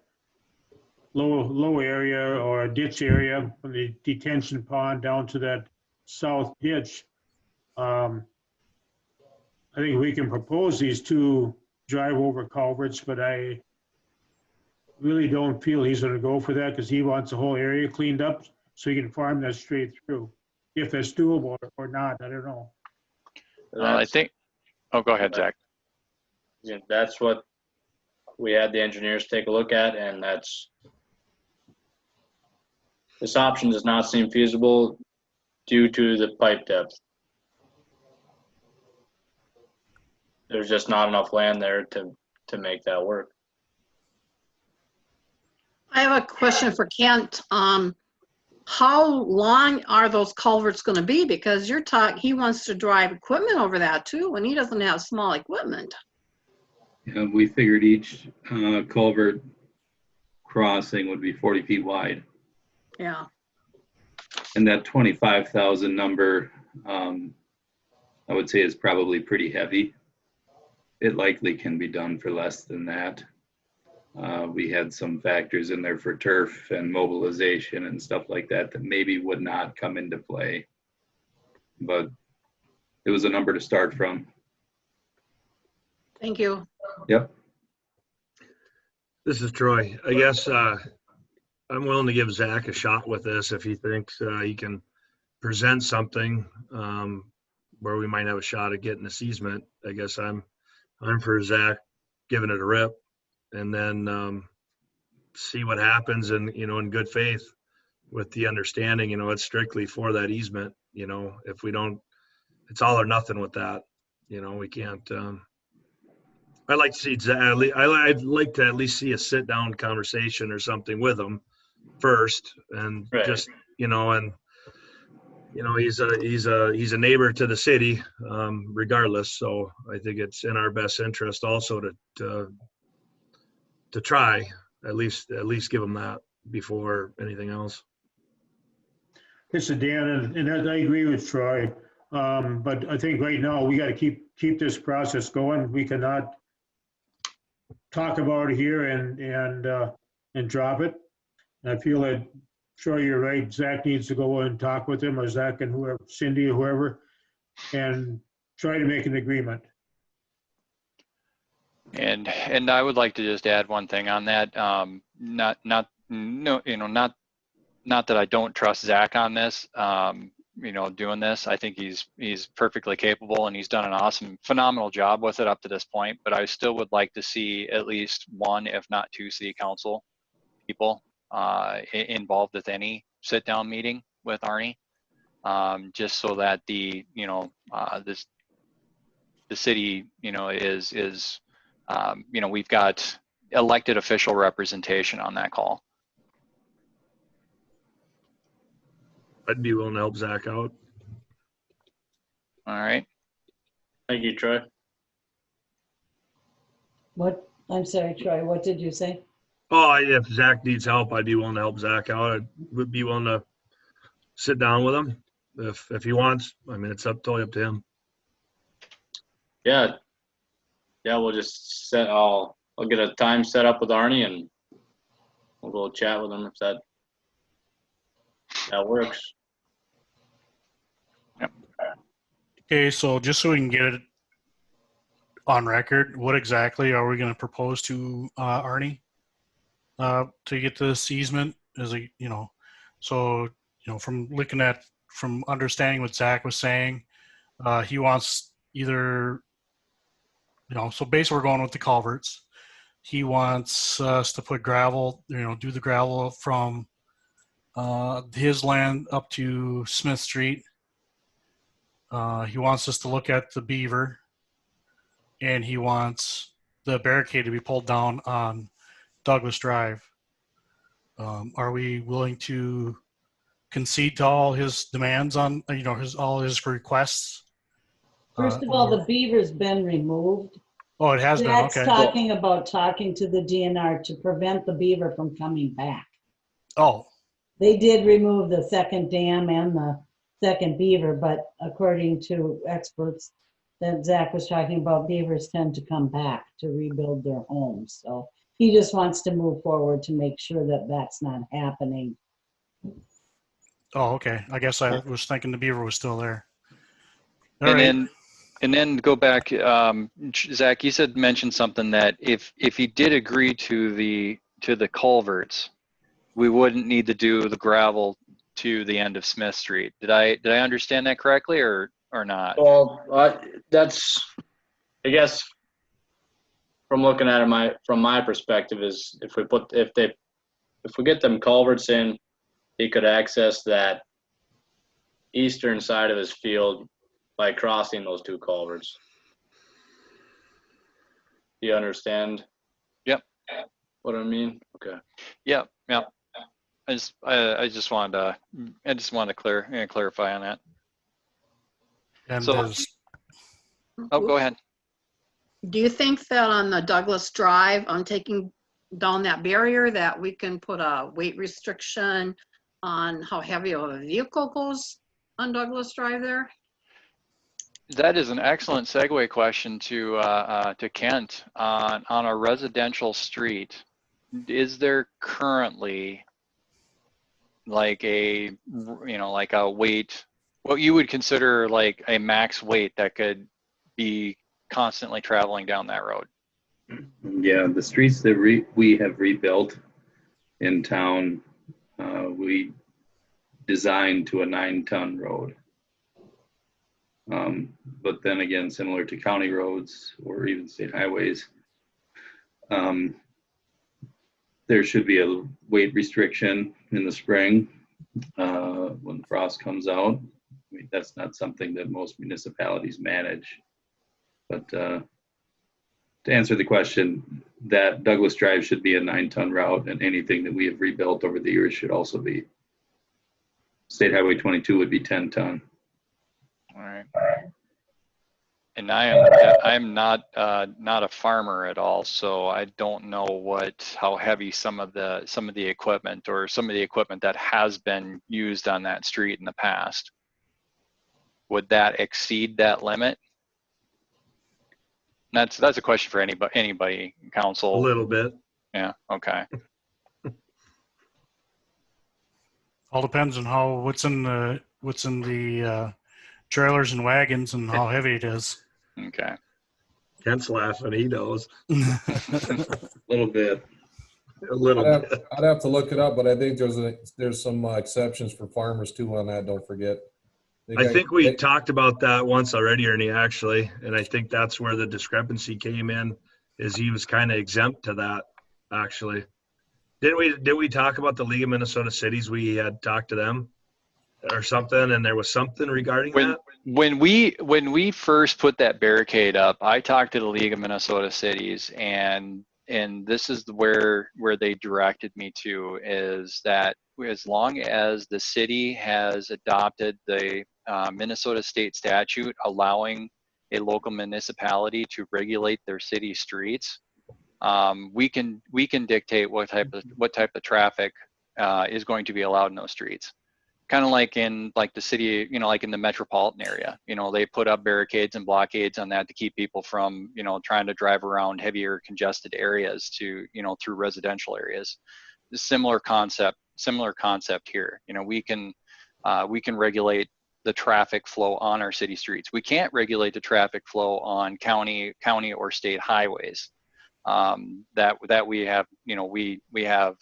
low area or ditch area from the detention pond down to that south ditch. I think we can propose these two drive over culverts, but I really don't feel he's going to go for that because he wants the whole area cleaned up so he can farm that straight through. If that's doable or not, I don't know. I think. Oh, go ahead, Zach. Yeah, that's what we had the engineers take a look at, and this option does not seem feasible due to the pipe depth. There's just not enough land there to make that work. I have a question for Kent. How long are those culverts going to be? Because he wants to drive equipment over that too, and he doesn't have small equipment. Yeah, we figured each culvert crossing would be 40 feet wide. Yeah. And that 25,000 number, I would say is probably pretty heavy. It likely can be done for less than that. We had some factors in there for turf and mobilization and stuff like that maybe would not come into play. But it was a number to start from. Thank you. Yep. This is Troy. I guess I'm willing to give Zach a shot with this if he thinks he can present something where we might have a shot at getting this easement. I guess I'm for Zach giving it a rip and then see what happens and, in good faith with the understanding, it's strictly for that easement. If we don't, it's all or nothing with that. We can't, I'd like to see, I'd like to at least see a sit down conversation or something with him first and right. Just, and, he's a neighbor to the city regardless. So I think it's in our best interest also to try at least give him that before anything else. This is Dan, and I agree with Troy. But I think right now we got to keep this process going. We cannot talk about it here and drop it. And I feel that Troy, you're right. Zach needs to go and talk with him, or Zach and whoever, Cindy or whoever, and try to make an agreement. And I would like to just add one thing on that. Not that I don't trust Zach on this. Doing this, I think he's perfectly capable and he's done an phenomenal job with it up to this point. But I still would like to see at least one, if not two, city council people involved with any sit-down meeting with Arnie, just so that the city, is we've got elected official representation on that call. I'd be willing to help Zach out. All right. Thank you, Troy. What, I'm sorry, Troy, what did you say? Oh, if Zach needs help, I'd be willing to help Zach out. I would be willing to sit down with him if he wants. I mean, it's totally up to him. Yeah. Yeah, we'll just I'll get a time set up with Arnie and we'll go chat with him if that works. Okay, so just so we can get it on record, what exactly are we going to propose to Arnie to get this easement? From understanding what Zach was saying, he wants either, so basically we're going with the culverts. He wants us to put gravel, do the gravel from his land up to Smith Street. He wants us to look at the beaver, and he wants the barricade to be pulled down on Douglas Drive. Are we willing to concede to all his demands on, all his requests? First of all, the beaver's been removed. Oh, it has been, That's okay. talking about talking to the DNR to prevent the beaver from coming back. Oh. They did remove the second dam and the second beaver, but according to experts that Zach was talking about, beavers tend to come back to rebuild their homes. So he just wants to move forward to make sure that that's not happening. Oh, okay. I guess I was thinking the beaver was still there. All And right. then go back, Zach, you mentioned something that if he did agree to the culverts, we wouldn't need to do the gravel to the end of Smith Street. Did I understand that correctly or not? Well, that's, I guess, from looking at it, from my perspective is if we get them culverts in, he could access that eastern side of his field by crossing those two culverts. Do you understand? Yep. What I mean? Okay. Yep. I just wanted to clarify on that. And go ahead. Do you think that on the Douglas Drive, on taking down that barrier, that we can put a weight restriction on how heavy of a vehicle goes on Douglas Drive there? That is an excellent segue question to Kent. On a residential street, is there currently like a weight, what you would consider like a max weight that could be constantly traveling down that road? Yeah, the streets that we have rebuilt in town, we designed to a 9-ton road. But then again, similar to county roads or even state highways, there should be a weight restriction in the spring when the frost comes out. I mean, that's not something that most municipalities manage. But to answer the question, that Douglas Drive should be a 9-ton route, and anything that we have rebuilt over the years should also be. State Highway 22 would be 10-ton. All right. And I'm not a farmer at all, so I don't know how heavy some of the equipment or some of the equipment that has been used on that street in the past. Would that exceed that limit? That's a question for anybody, council. A little bit. Yeah. Okay. All depends on what's in the trailers and wagons and how heavy it is. Okay. Kent's laughing. He knows. A little bit. I'd have to look it up, but I think there's some exceptions for farmers too on that. Don't forget. I think we talked about that once already, Ernie, actually, and I think that's where the discrepancy came in, is he was kind of exempt to that, actually. Did we talk about the League of Minnesota Cities? We had talked to them or something, and there was something regarding that? When we first put that barricade up, I talked to the League of Minnesota Cities, and this is where they directed me to, is that as long as the city has adopted the Minnesota state statute allowing a local municipality to regulate their city streets, we can dictate what type of traffic is going to be allowed in those streets. Kind of like in the city, like in the metropolitan area, they put up barricades and blockades on that to keep people from, trying to drive around heavier congested areas to, through residential areas. Similar concept here. We can regulate the traffic flow on our city streets. We can't regulate the traffic flow on county or state highways. That we have, we have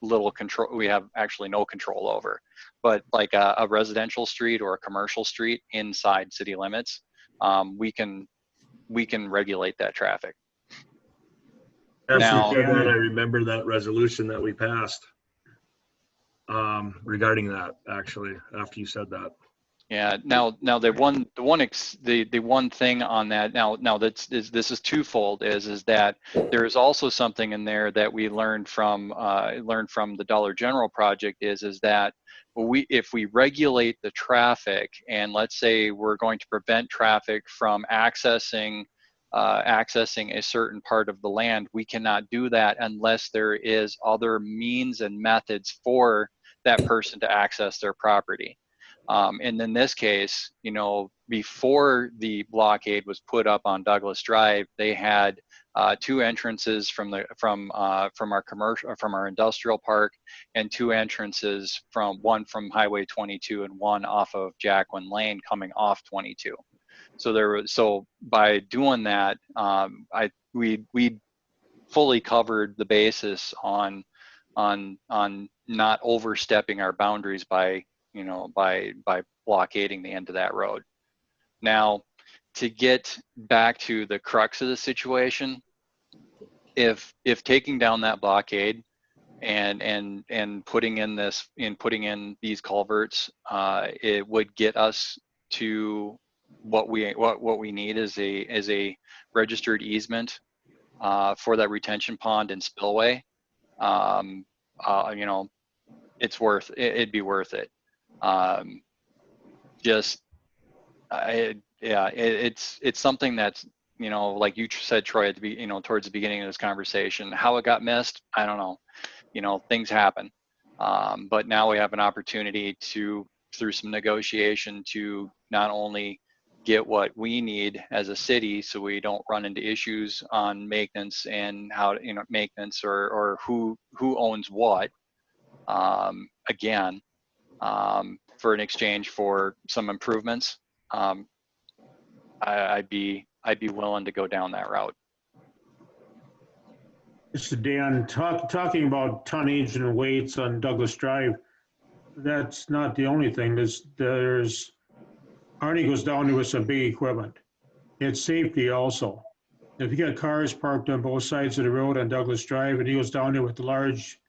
little control. We have actually no control over. But like a residential street or a commercial street inside city limits, we can regulate that traffic. Now, I remember that resolution that we passed regarding that, actually, after you said that. Yeah. Now the one thing on that, now this is twofold, is that there is also something in there that we learned from the Dollar General project, is that if we regulate the traffic, and let's say we're going to prevent traffic from accessing a certain part of the land, we cannot do that unless there is other means and methods for that person to access their property. And in this case, before the blockade was put up on Douglas Drive, they had two entrances from our industrial park, and two entrances one from Highway 22 and one off of Jacqueline Lane coming off 22. So by doing that, we fully covered the basis on not overstepping our boundaries by blockading the end of that road. Now, to get back to the crux of the situation, if taking down that blockade and putting in these culverts, it would get us to what we need is a registered easement for that retention pond and spillway. It'd be worth it. It's something that's, like you said, Troy, towards the beginning of this conversation, how it got missed, I don't know. Things happen. But now we have an opportunity through some negotiation, to not only get what we need as a city, so we don't run into issues on maintenance and maintenance or who owns what, again, for an exchange for some improvements. I'd be willing to go down that route. This is Dan. Talking about tonnage and weights on Douglas Drive, that's not the only thing. There's Arnie goes down there with some big equipment. It's safety also. If you got cars parked on both sides of the road on Douglas Drive, and he goes down there with the large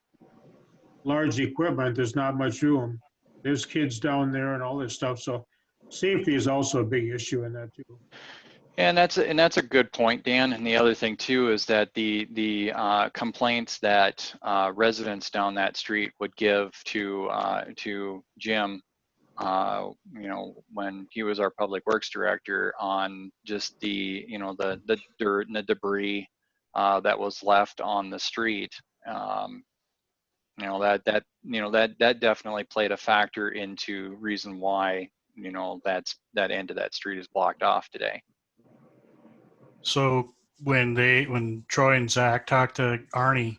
equipment, there's not much room. There's kids down there and all this stuff. So safety is also a big issue in that too. And that's a good point, Dan. And the other thing too is that the complaints that residents down that street would give to Jim, when he was our public works director, on just the dirt and the debris that was left on the street. That definitely played a factor into reason why that end of that street is blocked off today. So when Troy and Zach talked to Arnie,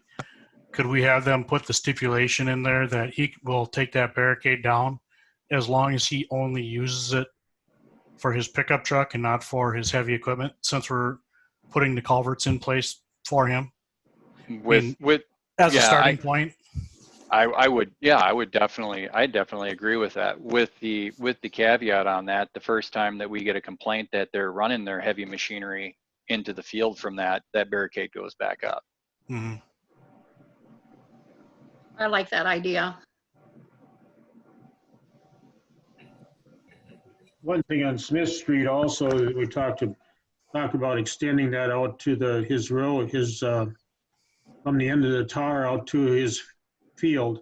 could we have them put the stipulation in there that he will take that barricade down as long as he only uses it for his pickup truck and not for his heavy equipment, since we're putting the culverts in place for him? As a starting point. I would definitely agree with that, with the caveat on that, the first time that we get a complaint that they're running their heavy machinery into the field from that barricade goes back up. Mm-hmm. I like that idea. One thing on Smith Street also, we talked about extending that out to his road, from the end of the tar out to his field.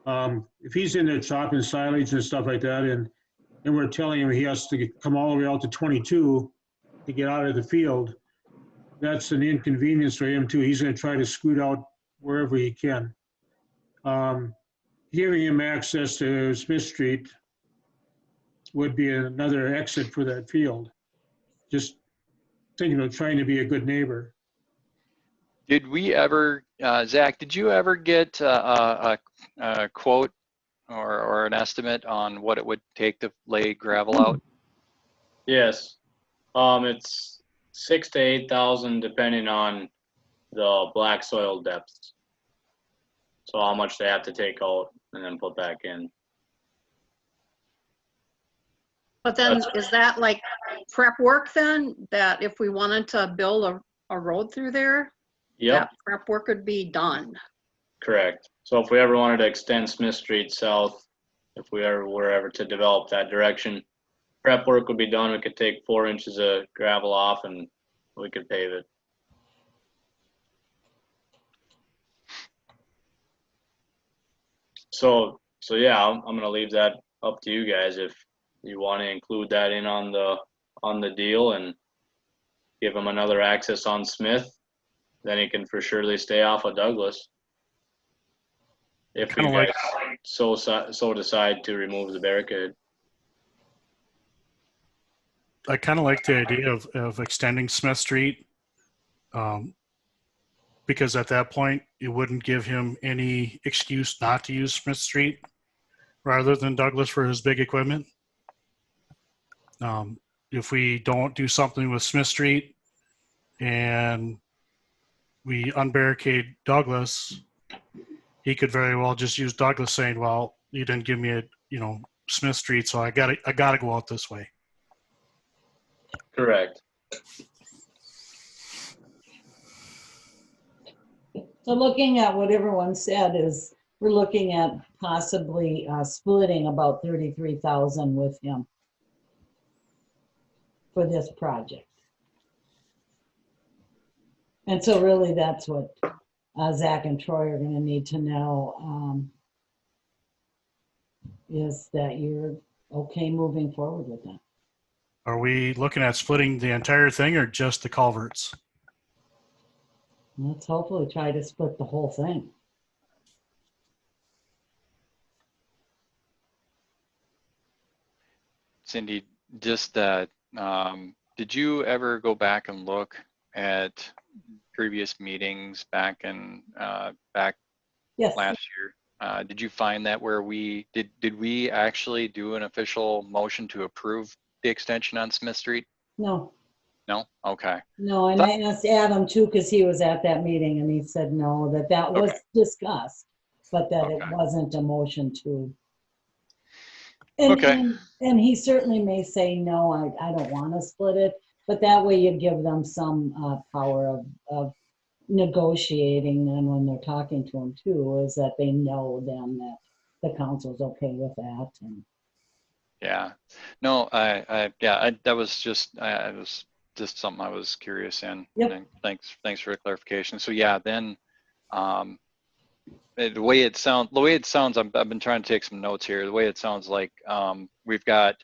If he's in there chopping silage and stuff like that, and we're telling him he has to come all the way out to 22 to get out of the field, that's an inconvenience for him too. He's gonna try to scoot out wherever he can. Giving him access to Smith Street would be another exit for that field. Just thinking of trying to be a good neighbor. Did we ever, Zach, did you ever get a quote or an estimate on what it would take to lay gravel out? Yes. It's 6,000 to 8,000 depending on the black soil depths. So how much they have to take out and then put back in. But then is that like prep work then? That if we wanted to build a road through there, Yep, that prep work would be done? correct. So if we ever wanted to extend Smith Street south, if we ever were ever to develop that direction, prep work would be done. We could take 4 inches of gravel off and we could pave it. So yeah, I'm gonna leave that up to you guys if you want to include that in on the deal and give him another access on Smith, then he can for surely stay off of Douglas. If you Kinda guys so decide to remove the barricade. I kind of like the idea of extending Smith Street, because at that point, it wouldn't give him any excuse not to use Smith Street rather than Douglas for his big equipment. If we don't do something with Smith Street and we unbarricade Douglas, he could very well just use Douglas saying, well, you didn't give me Smith Street, so I gotta go out this way. Correct. So looking at what everyone said is, we're looking at possibly splitting about 33,000 with him for this project. And so really that's what Zach and Troy are gonna need to know, is that you're okay moving forward with that. Are we looking at splitting the entire thing or just the culverts? Let's hopefully try to split the whole thing. Cindy, just did you ever go back and look at previous meetings back Yes. last year? Did you find that where did we actually do an official motion to approve the extension on Smith Street? No, No? Okay. no, and I asked Adam too, because he was at that meeting and he said no, that was Okay. discussed, but that it Okay. wasn't a motion to. And, Okay. and he certainly may say, no, I don't want to split it, but that way you give them some power of negotiating then when they're talking to him too, is that they know then that the council's okay with that. And Yeah. No, that was just, it was just something I was curious in. Yep. And thanks for the clarification. So yeah, then, the way it sounds, I've been trying to take some notes here. The way it sounds like, we've got,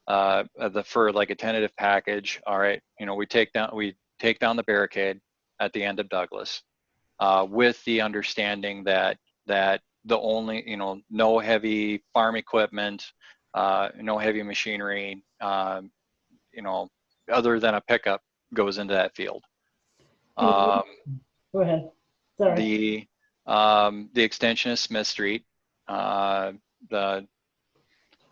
for like a tentative package. All right. We take down the barricade at the end of Douglas, with the understanding that the only, no heavy farm equipment, no heavy machinery, other than a pickup goes into that field. go ahead. Sorry. The extension of Smith Street, and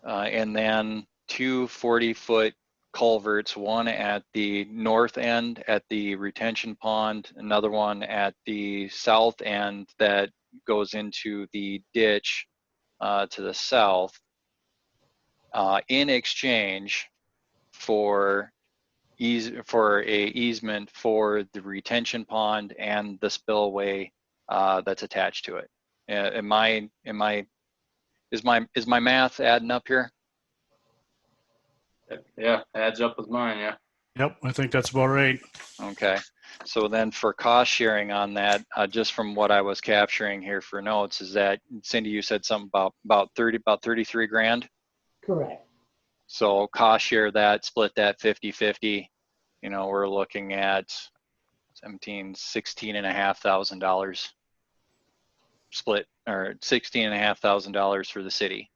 then 2 40-foot culverts, one at the north end at the retention pond, another one at the south end that goes into the ditch to the south, in exchange for a easement for the retention pond and the spillway that's attached to it. Is my math adding up here? Yeah, adds up with mine, yeah. Yep, I think that's about right. Okay. So then for cost sharing on that, just from what I was capturing here for notes, is that Cindy, you said something about 33 grand. Correct. So cost share that, split that 50-50. You know, we're looking at $16,500 split, or $16,500 for the city.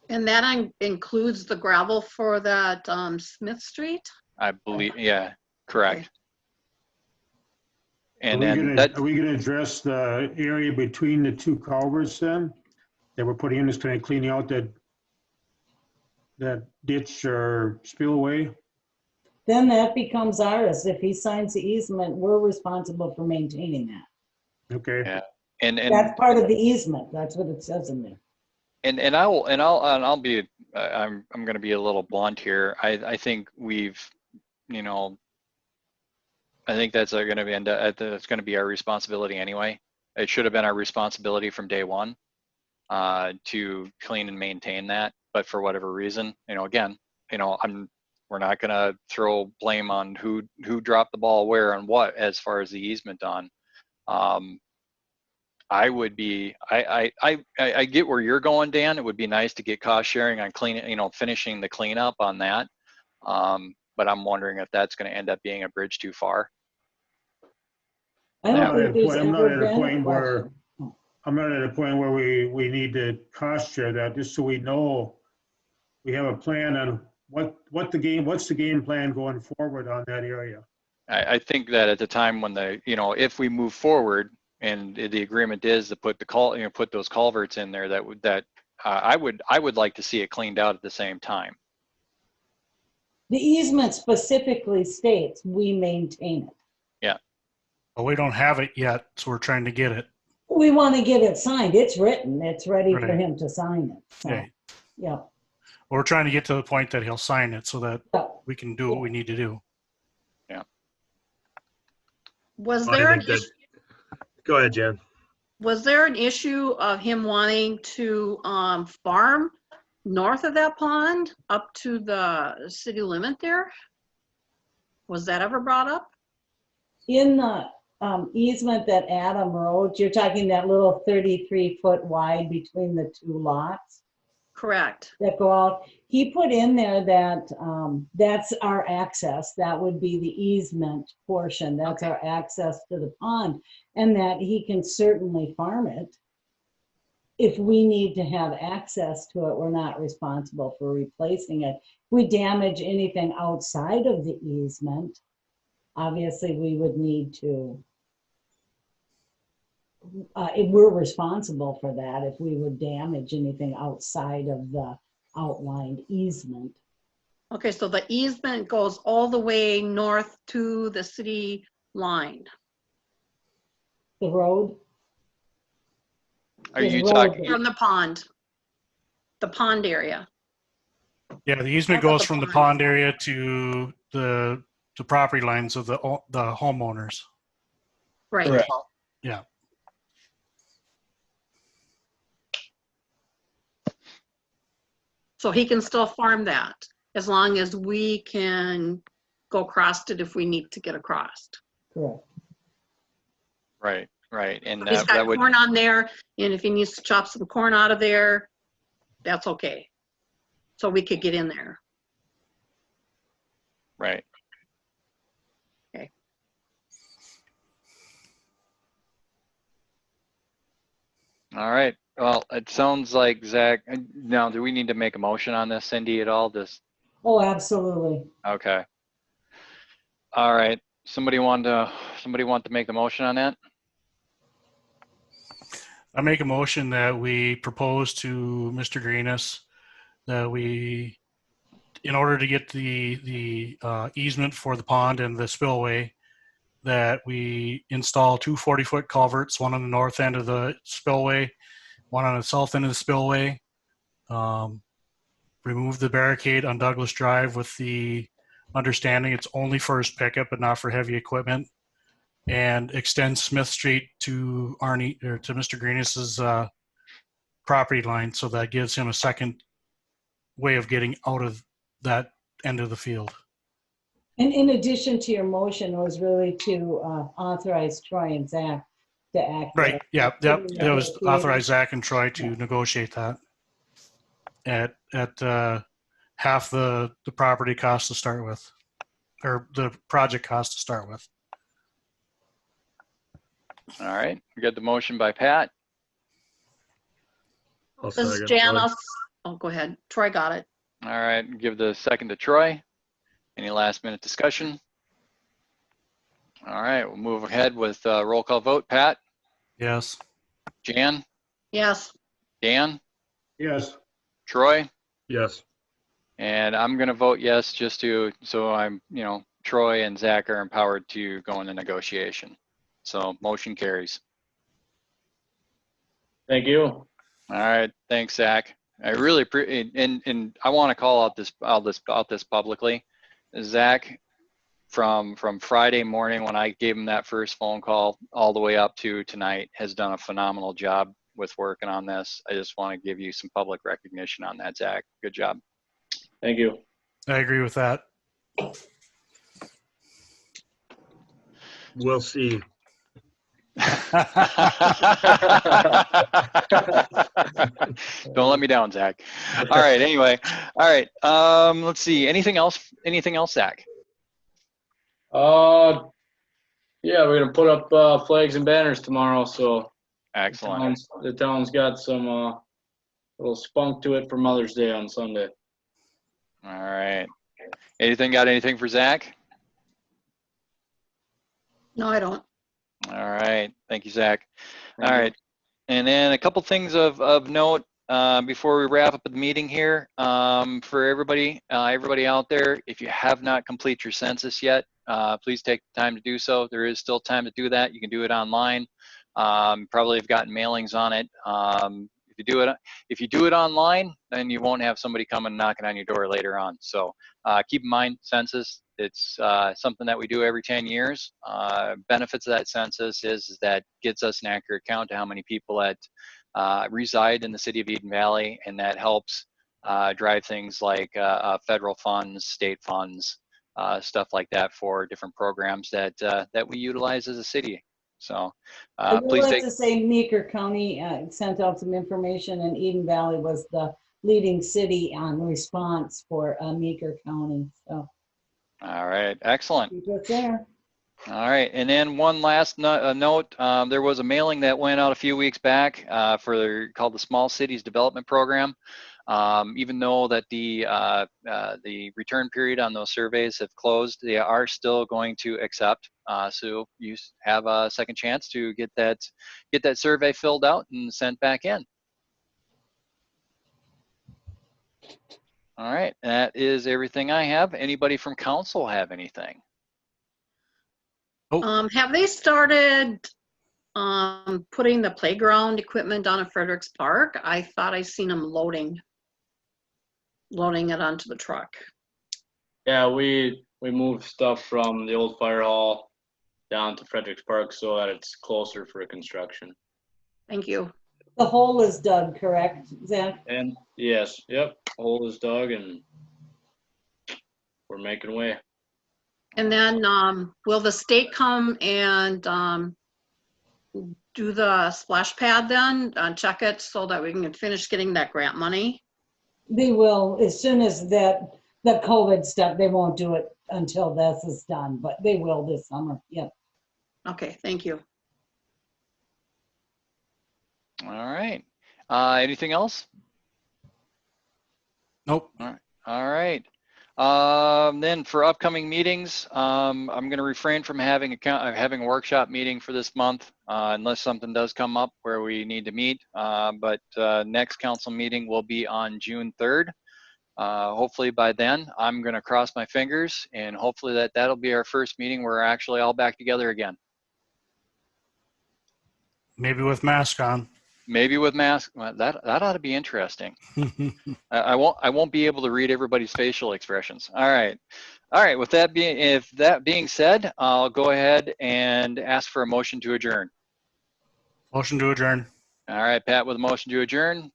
And that includes the gravel for that Smith Street? I believe, yeah, correct. And Are then we gonna address the area between the two culverts then? That we're putting in, is kind of cleaning out that ditch or spillway? Then that becomes ours. If he signs the easement, we're responsible for maintaining that. Okay. yeah, and That's part of the easement. That's what it says in there. And I'll be, I'm going to be a little blunt here. I think we've, you know, I think that's going to be it's going to be our responsibility anyway. It should have been our responsibility from day one to clean and maintain that. But for whatever reason, you know, again, you know, we're not going to throw blame on who dropped the ball where and what as far as the easement on. I would be, I get where you're going, Dan. It would be nice to get cost sharing on cleaning, you know, finishing the cleanup on that. But I'm wondering if that's going to end up being a bridge too far. I don't think there's I'm not ever at a been a point where, question. I'm not at a point where we need to cost share that, just so we know we have a plan on what's the game plan going forward on that area. I think that at the time when if we move forward and the agreement is to put put those culverts in there, I would like to see it cleaned out at the same time. The easement specifically states we maintain it. Yeah. But we don't have it yet, so we're trying to get it. We want to get it signed. It's written. It's ready for Right. him to sign it. So, Okay. yeah. We're trying to get to the point that he'll sign it so that we can do what we need to do. Yeah. Was I there an think that- issue? Go ahead, Jen. Was there an issue of him wanting to farm north of that pond up to the city limit there? Was that ever brought up? In the easement that Adam wrote, you're talking that little 33-foot wide between the two lots Correct. that go out. He put in there that that's our access. That would be the easement portion. That's our access to the pond, and that he can certainly farm it. If we need to have access to it, we're not responsible for replacing it. If we damage anything outside of the easement, obviously we would need to, if we're responsible for that, if we would damage anything outside of the outlined easement. Okay, so the easement goes all the way north to the city line. The road? Are you There's a road talking? there. From the pond area. Yeah, the easement North of goes the from the pond. pond area to the property lines of the homeowners. Right. Correct. Yeah. So he can still farm that as long as we can go across it if we need to get across. Correct. Right. And He's that got would, corn on there, and if he needs to chop some corn out of there, that's okay. So we could get in there. right. Okay. All right. Well, it sounds like Zach, now do we need to make a motion on this, Cindy, at all? Oh, absolutely. Okay. All right. Somebody want to make the motion on that? I make a motion that we propose to Mr. Greenus that we, in order to get the easement for the pond and the spillway, that we install two 40-foot culverts, one on the north end of the spillway, one on the south end of the spillway. Remove the barricade on Douglas Drive with the understanding it's only for his pickup but not for heavy equipment. and extend Smith Street to Arnie, or to Mr. Greenis's property line, so that gives him a second way of getting out of that end of the field. And in addition to your motion was really to authorize Troy and Zach to act. Right, yeah, yep, it was authorize Zach and Troy to negotiate that at half the property cost to start with, or the project cost to start with. All right, we got the motion by Pat. I'll This is second. Janice. Oh, go ahead. Troy got it. All right, give the second to Troy. Any last minute discussion? All right, we'll move ahead with roll call vote. Pat, Yes. Jan, Yes. Dan, Yes. Troy, Yes. and I'm gonna vote yes, just so I'm, Troy and Zach are empowered to go into negotiation. So motion carries. Thank you. All right, thanks, Zach. I really appreciate, and I want to call out this publicly. Zach, from Friday morning when I gave him that first phone call all the way up to tonight, has done a phenomenal job with working on this. I just want to give you some public recognition on that, Zach. Good job. Thank you. I agree with that. We'll see. Don't let me down, Zach. All right, anyway. All right, let's see. Anything else, Zach? Yeah, we're gonna put up flags and banners tomorrow, so excellent. The town's got some little spunk to it for Mother's Day on Sunday. All right. Got anything for Zach? No, I don't. All right. Thank you, Zach. Thank All you. right. And then a couple things of note before we wrap up the meeting here. For everybody out there, if you have not completed your census yet, please take the time to do so. There is still time to do that. You can do it online. Probably have gotten mailings on it. If you do it online, then you won't have somebody coming knocking on your door later on. So keep in mind, census, it's something that we do every 10 years. Benefits of that census is that gets us an accurate count to how many people that reside in the city of Eden Valley, and that helps drive things like federal funds, state funds, stuff like that for different programs that we utilize as a city. So I would please like take. to say Meeker County sent out some information, and Eden Valley was the leading city on response for Meeker County. So All right, excellent. keep it there. All right, and then one last note, there was a mailing that went out a few weeks back called the Small Cities Development Program. Even though that the return period on those surveys have closed, they are still going to accept. So you have a second chance to get that survey filled out and sent back in. All right, that is everything I have. Anybody from council have anything? Have they started putting the playground equipment down at Fredericks Park? I thought I seen them loading it onto the truck. Yeah, we moved stuff from the old fire hall down to Fredericks Park so that it's closer for construction. Thank you. The hole is dug, correct, Zach? And yes, yep, hole is dug and we're making way. And then will the state come and do the splash pad then, check it so that we can finish getting that grant money? They will, as soon as the COVID stuff, they won't do it until this is done, but they will this summer, yep. Okay, thank you. All right. Anything else? Nope. All right. Then for upcoming meetings, I'm going to refrain from having a workshop meeting for this month unless something does come up where we need to meet. But next council meeting will be on June 3rd. Hopefully by then, I'm going to cross my fingers, and hopefully that'll be our first meeting where we're actually all back together again. Maybe with mask on. Maybe with masks. That ought to be interesting. I won't be able to read everybody's facial expressions. All right. All right, with that being, if that being said, I'll go ahead and ask for a motion to adjourn. Motion to adjourn. All right, Pat with a motion to adjourn.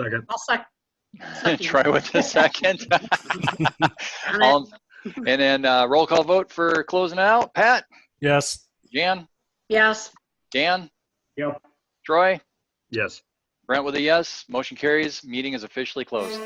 Second. I'll second. Troy with the second. And then roll call vote for closing out. Pat? Yes. Jan? Yes. Dan? Yep. Troy? Yes. Brent with a yes. Motion carries. Meeting is officially closed.